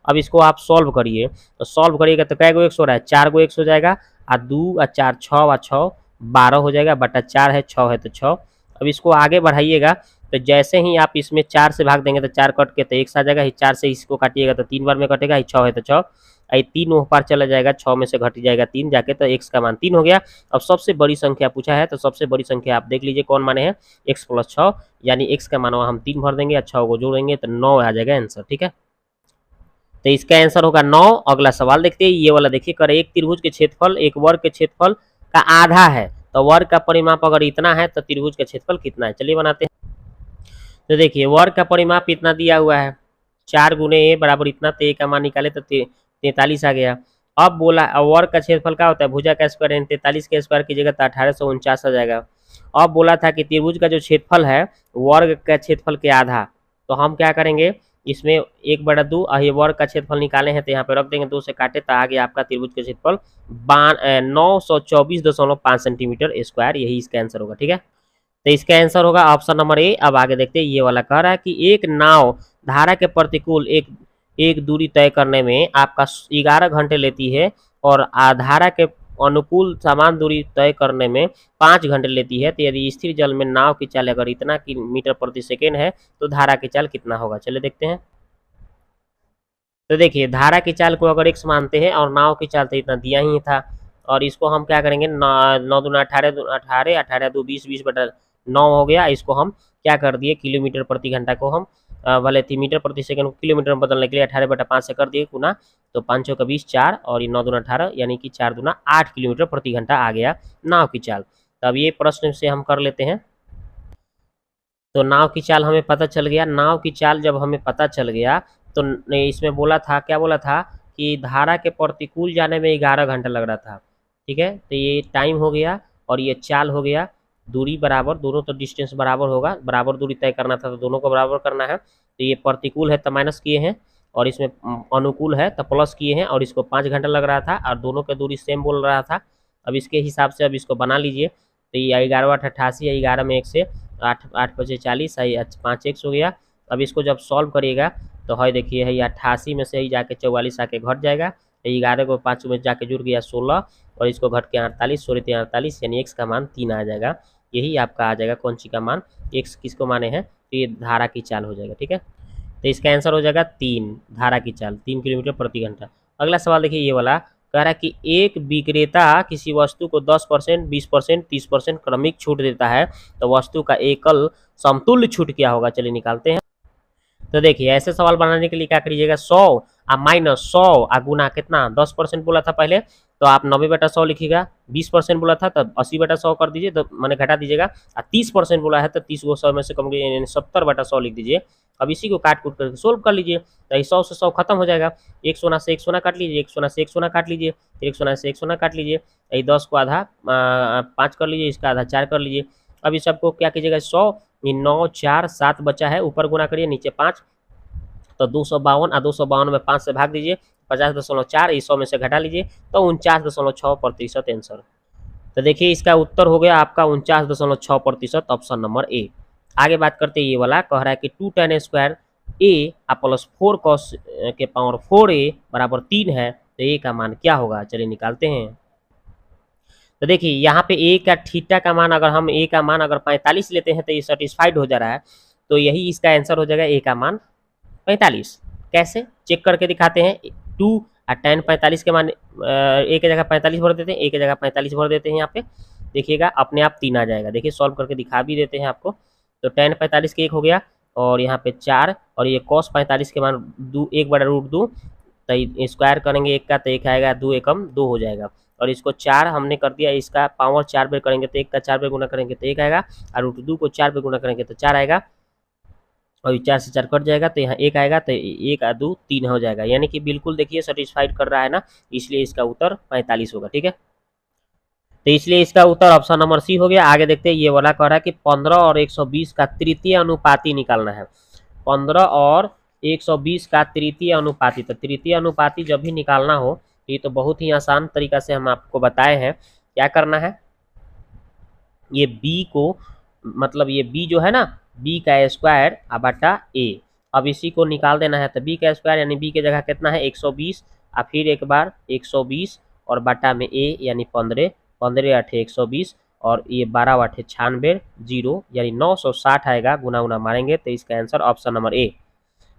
अब इसको आप सॉल्व करिए, तो सॉल्व करिएगा तो कै गो x हो रहा है 4 गो x हो जाएगा, और 2 और 4 6 और 6 12 हो जाएगा, बटा 4 है 6 है तो 6। अब इसको आगे बढ़ाइएगा तो जैसे ही आप इसमें 4 से भाग देंगे तो 4 कट के तो x आ जाएगा, 4 से इसको काटिएगा तो 3 बार में कटेगा, 6 है तो 6, 3 वहाँ पर चला जाएगा, 6 में से घट जाएगा 3 जाके, तो x का मान 3 हो गया। अब सबसे बड़ी संख्या पूछा है तो सबसे बड़ी संख्या आप देख लीजिए कौन माने हैं x+6, यानी x का मान हम 3 भर देंगे, 6 को जोड़ेंगे तो 9 आ जाएगा आंसर, ठीक है। तो इसका आंसर होगा 9। अगला सवाल देखते हैं, ये वाला देखिए, कर एक त्रिभुज के क्षेत्रफल एक वर्ग के क्षेत्रफल का आधा है, तो वर्ग का परिमाप अगर इतना है तो त्रिभुज का क्षेत्रफल कितना है, चलिए बनाते हैं। तो देखिए वर्ग का परिमाप इतना दिया हुआ है, 4 गुने a बराबर इतना, तो a का मान निकाले तो 43 आ गया। अब बोला वर्ग का क्षेत्रफल क्या होता है, भुजा का स्क्वायर, यानी 43 के स्क्वायर की जगह तो 1849 आ जाएगा। अब बोला था कि त्रिभुज का जो क्षेत्रफल है वर्ग का क्षेत्रफल के आधा, तो हम क्या करेंगे इसमें 1/2 ये वर्ग का क्षेत्रफल निकाले हैं तो यहाँ पे रख देंगे, 2 से काटे तो आगे आपका त्रिभुज का क्षेत्रफल 924.5 सेंटीमीटर स्क्वायर, यही इसका आंसर होगा, ठीक है। तो इसका आंसर होगा ऑप्शन नंबर ए। अब आगे देखते हैं, ये वाला कह रहा है कि एक नाव धारा के प्रतिकूल एक दूरी तय करने में आपका 11 घंटे लेती है, और धारा के अनुकूल समान दूरी तय करने में 5 घंटे लेती है, तो यदि स्थिर जल में नाव की चाल अगर इतना मीटर प्रति सेकेंड है तो धारा की चाल कितना होगा, चलिए देखते हैं। तो देखिए धारा की चाल को अगर x मानते हैं और नाव की चाल तो इतना दिया ही था, और इसको हम क्या करेंगे 9 दूना 18, 18 18 2 20, 20/9 हो गया। इसको हम क्या कर दिए किलोमीटर प्रति घंटा को हम भले थी मीटर प्रति सेकंड किलोमीटर में बदलने के लिए 18/5 से कर दिए गुना, तो 5 का 20 4 और 9 दूना 18 यानी कि 4 दूना 8 किलोमीटर प्रति घंटा आ गया नाव की चाल। तो अब ये प्रश्न से हम कर लेते हैं। तो नाव की चाल हमें पता चल गया, नाव की चाल जब हमें पता चल गया तो इसमें बोला था क्या बोला था कि धारा के प्रतिकूल जाने में 11 घंटा लग रहा था, ठीक है। तो ये टाइम हो गया और ये चाल हो गया, दूरी बराबर, दोनों तो डिस्टेंस बराबर होगा, बराबर दूरी तय करना था तो दोनों को बराबर करना है। तो ये प्रतिकूल है तो माइनस किए हैं, और इसमें अनुकूल है तो प्लस किए हैं, और इसको 5 घंटा लग रहा था और दोनों की दूरी सेम बोल रहा था। अब इसके हिसाब से अब इसको बना लीजिए, तो ये 11 8 88, 11 में 1 से 8 8 5 40, 5 x हो गया। अब इसको जब सॉल्व करिएगा तो है देखिए है 88 में से ही जाके 44 आके घट जाएगा, 11 को 5 में जाके जुड़ गया 16, और इसको घट के 48, 16 48 यानी x का मान 3 आ जाएगा। यही आपका आ जाएगा कौन सी का मान, x किसको माने हैं तो ये धारा की चाल हो जाएगा, ठीक है। तो इसका आंसर हो जाएगा 3, धारा की चाल 3 किलोमीटर प्रति घंटा। अगला सवाल देखिए, ये वाला कह रहा है कि एक विक्रेता किसी वस्तु को 10%, 20%, 30% क्रमिक छूट देता है, तो वस्तु का एकल समतुल्य छूट क्या होगा, चलिए निकालते हैं। तो देखिए ऐसे सवाल बनाने के लिए क्या करिएगा, 100 माइनस 100 गुना कितना 10% बोला था पहले, तो आप 90/100 लिखिएगा। 20% बोला था तब 80/100 कर दीजिए, तो मैंने घटा दीजिएगा। 30% बोला है तो 30 को 100 में से कम कीजिए, यानी 70/100 लिख दीजिए। अब इसी को काट कूट करके सोल्व कर लीजिए, तो 100 से 100 खत्म हो जाएगा। एक सोना से एक सोना काट लीजिए, एक सोना से एक सोना काट लीजिए, फिर एक सोना से एक सोना काट लीजिए। ये 10 को आधा 5 कर लीजिए, इसका आधा 4 कर लीजिए। अब इस सबको क्या कीजिएगा, 100 9 4 7 बचा है, ऊपर गुना करिए नीचे 5, तो 252 और 252 में 5 से भाग दीजिए, 50.4 इस 100 में से घटा लीजिए, तो 49.6% आंसर। तो देखिए इसका उत्तर हो गया आपका 49.6%, ऑप्शन नंबर ए। आगे बात करते हैं, ये वाला कह रहा है कि 2 tan² ए प्लस 4 cos के पावर 4a बराबर 3 है, तो ए का मान क्या होगा, चलिए निकालते हैं। तो देखिए यहाँ पे ए का थीटा का मान, अगर हम ए का मान अगर 45 लेते हैं तो ये सेटिस्फाइड हो जा रहा है, तो यही इसका आंसर हो जाएगा, ए का मान 45। कैसे चेक करके दिखाते हैं। 2 और tan 45 के मान ए की जगह 45 भर देते हैं, ए की जगह 45 भर देते हैं। यहाँ पे देखिएगा अपने आप 3 आ जाएगा। देखिए सॉल्व करके दिखा भी देते हैं आपको। तो tan 45 के 1 हो गया, और यहाँ पे 4, और ये cos 45 के मान 1/√2, तो स्क्वायर करेंगे 1 का तो 1 आएगा, 2 एकम 2 हो जाएगा, और इसको 4 हमने कर दिया, इसका पावर 4 बार करेंगे तो 1 का 4 बार गुना करेंगे तो 1 आएगा, और √2 को 4 बार गुना करेंगे तो 4 आएगा, और 4 से 4 कट जाएगा तो यहाँ 1 आएगा, तो 1 और 2 3 हो जाएगा, यानी कि बिल्कुल देखिए सेटिस्फाइड कर रहा है ना, इसलिए इसका उत्तर 45 होगा। ठीक है, तो इसलिए इसका उत्तर ऑप्शन नंबर सी हो गया। आगे देखते हैं, ये वाला कह रहा है कि 15 और 120 का तृतीय अनुपाती निकालना है। 15 और 120 का तृतीय अनुपाती, तो तृतीय अनुपाती जब भी निकालना हो, तो ये तो बहुत ही आसान तरीका से हम आपको बताए हैं। क्या करना है, ये बी को, मतलब ये बी जो है ना, बी का स्क्वायर बटा ए, अब इसी को निकाल देना है। तो बी का स्क्वायर यानी बी की जगह कितना है 120, और फिर एक बार 120 और बटा में ए यानी 15, 15 8 120, और ये 12 8 96 जीरो, यानी 960 आएगा। गुना गुना मारेंगे तो इसका आंसर ऑप्शन नंबर ए।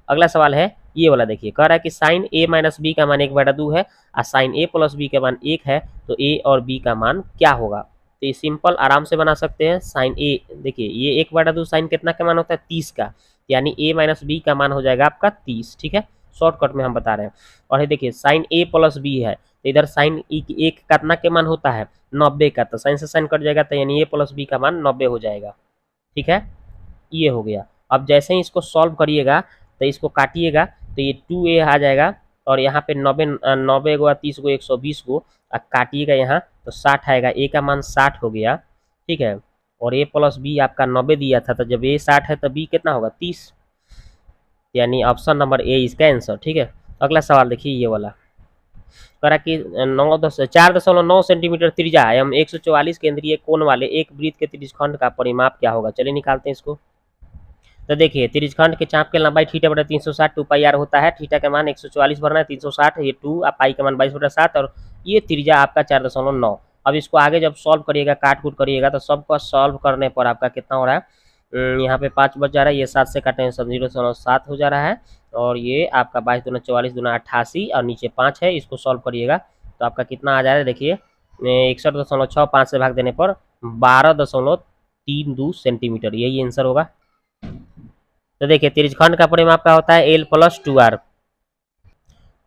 अगला सवाल है ये वाला, देखिए कह रहा है कि साइन ए माइनस बी का मान 1/2 है, और साइन ए प्लस बी का मान 1 है, तो ए और बी का मान क्या होगा। तो ये सिंपल आराम से बना सकते हैं। साइन ए, देखिए ये 1/2 साइन कितना का मान होता है 30 का, यानी ए माइनस बी का मान हो जाएगा आपका 30। ठीक है, शॉर्टकट में हम बता रहे हैं। और ये देखिए साइन ए प्लस बी है, तो इधर साइन एक कितना के मान होता है 90 का, तो साइन से साइन कट जाएगा, तो यानी ए प्लस बी का मान 90 हो जाएगा। ठीक है, ये हो गया। अब जैसे ही इसको सॉल्व करिएगा तो इसको काटिएगा, तो ये 2a आ जाएगा, और यहाँ पे 90 गो 30 गो 120 गो काटिएगा यहाँ, तो 60 आएगा। ए का मान 60 हो गया। ठीक है, और ए प्लस बी आपका 90 दिया था, तो जब ए 60 है तो बी कितना होगा 30, यानी ऑप्शन नंबर ए इसका आंसर। ठीक है, अगला सवाल देखिए ये वाला, करा कि 4.9 सेंटीमीटर त्रिज्या एवं 144 केंद्रीय कोण वाले एक वृत्त के त्रिज्यखंड का परिमाप क्या होगा, चलिए निकालते हैं इसको। तो देखिए त्रिज्यखंड के चाप के लंबाई थीटा बटा 360 2 पाई आर होता है। थीटा का मान 144 भरना है, 360 ये 2, पाई का मान 22/7, और ये त्रिज्या आपका 4.9। अब इसको आगे जब सॉल्व करिएगा, काट कूट करिएगा, तो सबको सॉल्व करने पर आपका कितना हो रहा है, यहाँ पे 5 बच जा रहा है, ये 7 से काटे सब 0.7 हो जा रहा है, और ये आपका 22 दूना 44 दूना 88, और नीचे 5 है। इसको सॉल्व करिएगा तो आपका कितना आ जा रहा है, देखिए 61.65 से भाग देने पर 12.32 सेंटीमीटर, यही आंसर होगा। तो देखिए त्रिज्यखंड का परिमाप का होता है एल प्लस 2r,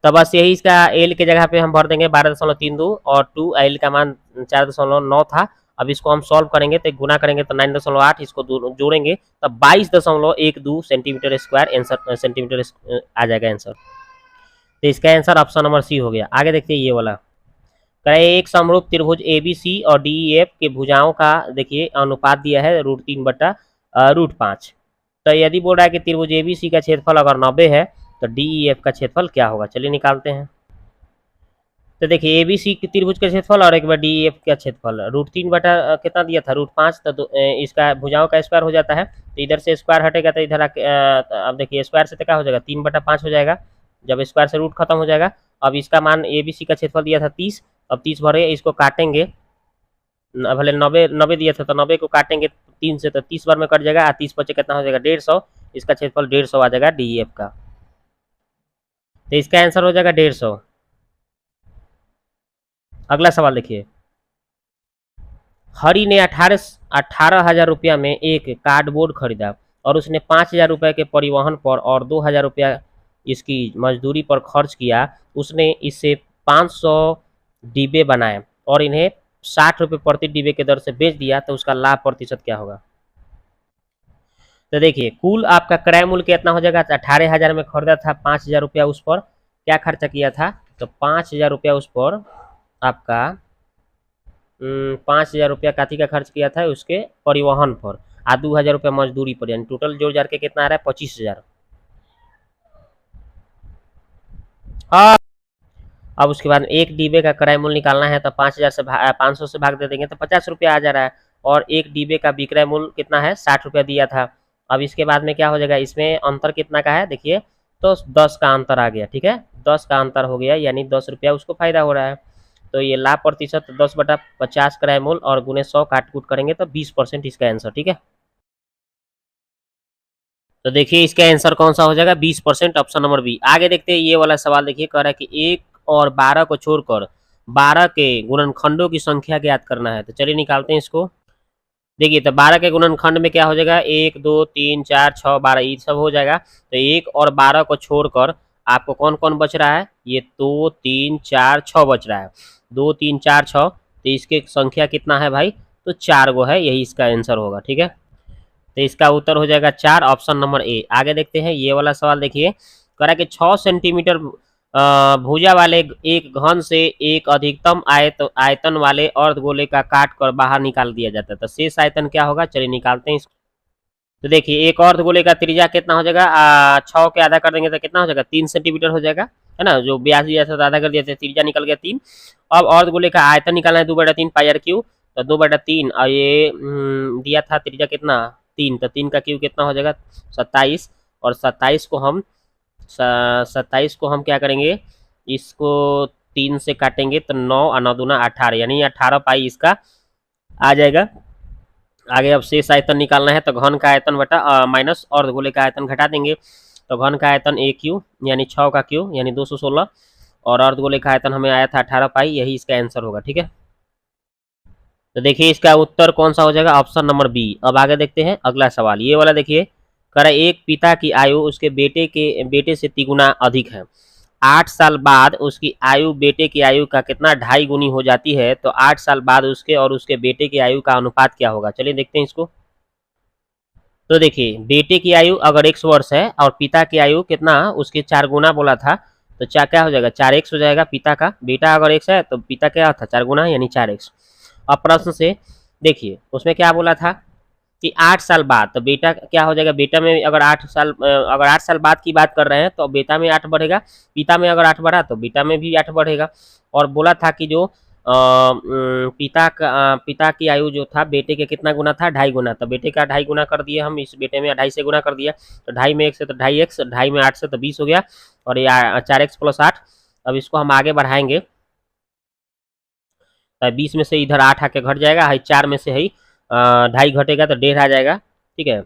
तो बस यही इसका एल की जगह पे हम भर देंगे 12.32, और 2 एल का मान 4.9 था। अब इसको हम सॉल्व करेंगे तो गुना करेंगे तो 9.8, इसको जोड़ेंगे तो 22.12 सेंटीमीटर स्क्वायर आंसर, सेंटीमीटर आ जाएगा आंसर। तो इसका आंसर ऑप्शन नंबर सी हो गया। आगे देखते हैं ये वाला, एक समरूप त्रिभुज ए बी सी और डी ई एफ के भुजाओं का देखिए अनुपात दिया है √3/√5। तो यदि बोल रहा है कि त्रिभुज ए बी सी का क्षेत्रफल अगर 90 है, तो डी ई एफ का क्षेत्रफल क्या होगा, चलिए निकालते हैं। तो देखिए ए बी सी की त्रिभुज का क्षेत्रफल और एक बार डी ई एफ का क्षेत्रफल √3 बटा कितना दिया था √5, तो इसका भुजाओं का स्क्वायर हो जाता है, तो इधर से स्क्वायर हटेगा तो इधर अब देखिए स्क्वायर से तो क्या हो जाएगा 3/5 हो जाएगा, जब स्क्वायर से रूट खत्म हो जाएगा। अब इसका मान ए बी सी का क्षेत्रफल दिया था 30, अब 30 भरे, इसको काटेंगे, भले 90 दिया था, तो 90 को काटेंगे 3 से तो 30 बार में कट जाएगा, 30 बचे कितना हो जाएगा 150, इसका क्षेत्रफल 150 आ जाएगा डी ई एफ का, तो इसका आंसर हो जाएगा 150। अगला सवाल देखिए, हरी ने 18,000 रुपया में एक कार्डबोर्ड खरीदा। और उसने 5,000 रुपये के परिवहन पर और 2,000 रुपया इसकी मजदूरी पर खर्च किया। उसने इससे 500 डिब्बे बनाए और इन्हें 60 रुपये प्रति डिब्बे के दर से बेच दिया, तो उसका लाभ प्रतिशत क्या होगा? तो देखिए कुल आपका क्रय मूल्य कितना हो जाएगा? 18,000 में खरीदा था, 5,000 रुपया उस पर क्या खर्चा किया था? तो 5,000 रुपया उस पर आपका 5,000 रुपया काथी का खर्च किया था? उसके परिवहन पर, आ 2,000 रुपया मजदूरी पर, यानी टोटल जोड़ जाड़ के कितना आ रहा है? 25,000। हाँ, अब उसके बाद एक डिब्बे का क्रय मूल्य निकालना है, तो 5,000 से 500 से भाग दे देंगे तो 50 रुपया आ जा रहा है। और एक डिब्बे का विक्रय मूल्य कितना है? 60 रुपया दिया था। अब इसके बाद में क्या हो जाएगा? इसमें अंतर कितना का है देखिए, तो 10 का अंतर आ गया। ठीक है, 10 का अंतर हो गया, यानी 10 रुपया उसको फायदा हो रहा है। तो ये लाभ प्रतिशत 10/50 क्रय मूल्य और गुने 100 काट कूट करेंगे तो 20% इसका आंसर। ठीक है, तो देखिए इसका आंसर कौन सा हो जाएगा? 20%, ऑप्शन नंबर बी। आगे देखते हैं ये वाला सवाल। देखिए कह रहा है कि 1 और 12 को छोड़कर 12 के गुणनखंडों की संख्या ज्ञात करना है। तो चलिए निकालते हैं इसको। देखिए तो 12 के गुणनखंड में क्या हो जाएगा? 1 2 3 4 6 12, ये सब हो जाएगा। तो 1 और 12 को छोड़कर आपको कौन कौन बच रहा है? ये 2 3 4 6 बच रहा है। 2 3 4 6, तो इसके संख्या कितना है भाई? तो 4 गो है, यही इसका आंसर होगा। ठीक है, तो इसका उत्तर हो जाएगा 4, ऑप्शन नंबर ए। आगे देखते हैं ये वाला सवाल। देखिए करा कि 6 सेंटीमीटर भुजा वाले एक घन से एक अधिकतम आयतन वाले अर्धगोले का काट कर बाहर निकाल दिया जाता है, तो शेष आयतन क्या होगा? चलिए निकालते हैं इसको। तो देखिए एक अर्धगोले का त्रिज्या कितना हो जाएगा? 6 के आधा कर देंगे तो कितना हो जाएगा? 3 सेंटीमीटर हो जाएगा, है ना। जो 82 दिया था तो आधा कर दिया था, त्रिज्या निकल गया 3। अब अर्धगोले का आयतन निकालना है 2/3 पाई आर क्यू। तो 2/3 और ये दिया था त्रिज्या कितना? 3, तो 3 का क्यू कितना हो जाएगा? 27। और 27 को हम क्या करेंगे? इसको 3 से काटेंगे तो 9 और 9 दूना 18, यानी 18 पाई इसका आ जाएगा। आगे अब शेष आयतन निकालना है, तो घन का आयतन बटा माइनस अर्धगोले का आयतन घटा देंगे। तो घन का आयतन ए क्यू यानी 6 का क्यू यानी 216, और अर्धगोले का आयतन हमें आया था 18 पाई, यही इसका आंसर होगा। ठीक है, तो देखिए इसका उत्तर कौन सा हो जाएगा? Option number B. अब आगे देखते हैं अगला सवाल। ये वाला देखिए कह रहा एक पिता की आयु उसके बेटे से तिगुना अधिक है। 8 साल बाद उसकी आयु बेटे की आयु का कितना 2.5 गुनी हो जाती है। तो 8 साल बाद उसके और उसके बेटे की आयु का अनुपात क्या होगा? चलिए देखते हैं इसको। तो देखिए बेटे की आयु अगर 100 वर्ष है और पिता की आयु कितना उसके 4 गुना बोला था, तो क्या हो जाएगा? 4x हो जाएगा पिता का। बेटा अगर x है तो पिता क्या था? 4 गुना यानी 4x। अब प्रश्न से देखिए उसमें क्या बोला था कि 8 साल बाद, तो बेटा क्या हो जाएगा? बेटा में अगर 8 साल बाद की बात कर रहे हैं तो बेटा में 8 बढ़ेगा। पिता में अगर 8 बढ़ा तो बेटा में भी 8 बढ़ेगा। और बोला था कि जो पिता की आयु जो था बेटे के कितना गुना था? 2.5 गुना। तो बेटे का 2.5 गुना कर दिए हम, इस बेटे में 2.5 से गुना कर दिया। तो 2.5 में 1 से तो 2.5x, 2.5 में 8 से तो 20 हो गया, और ये 4x + 8। अब इसको हम आगे बढ़ाएंगे, 20 में से इधर 8 आके घट जाएगा, 4 में से 2.5 घटेगा तो 1.5 आ जाएगा। ठीक है,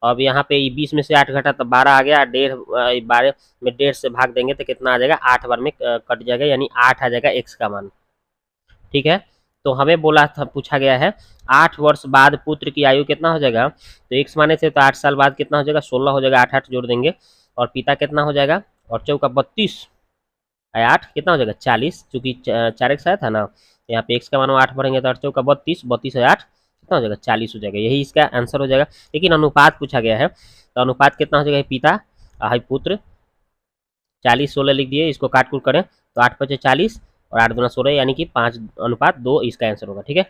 अब यहाँ पे 20 में से 8 घटा तो 12 आ गया। 12 में 1.5 से भाग देंगे तो कितना आ जाएगा? 8 बार में कट जाएगा, यानी 8 आ जाएगा x का मान। ठीक है, तो हमें बोला था, पूछा गया है 8 वर्ष बाद पुत्र की आयु कितना हो जाएगा? तो x माने थे तो 8 साल बाद कितना हो जाएगा? 16 हो जाएगा। 8 8 जोड़ देंगे और पिता कितना हो जाएगा? और चौका 32, 8 कितना हो जाएगा? 40, चूंकि 4x आया था ना, यहाँ पे x का मान 8 बढ़ेंगे तो 8 चौका 32, 32 है 8 कितना हो जाएगा? 40 हो जाएगा, यही इसका आंसर हो जाएगा। लेकिन अनुपात पूछा गया है, तो अनुपात कितना हो जाएगा? पिता पुत्र 40 16 लिख दिए, इसको काट कूट करें तो 8 5 40 और 8 दूना 16, यानी कि 5:2 इसका आंसर होगा। ठीक है,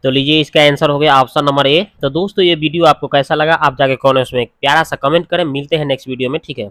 तो लीजिए इसका आंसर हो गया ऑप्शन नंबर ए। तो दोस्तों ये वीडियो आपको कैसा लगा? आप जाके कमेंट्स में एक प्यारा सा कमेंट करें। मिलते हैं नेक्स्ट वीडियो में। ठीक है।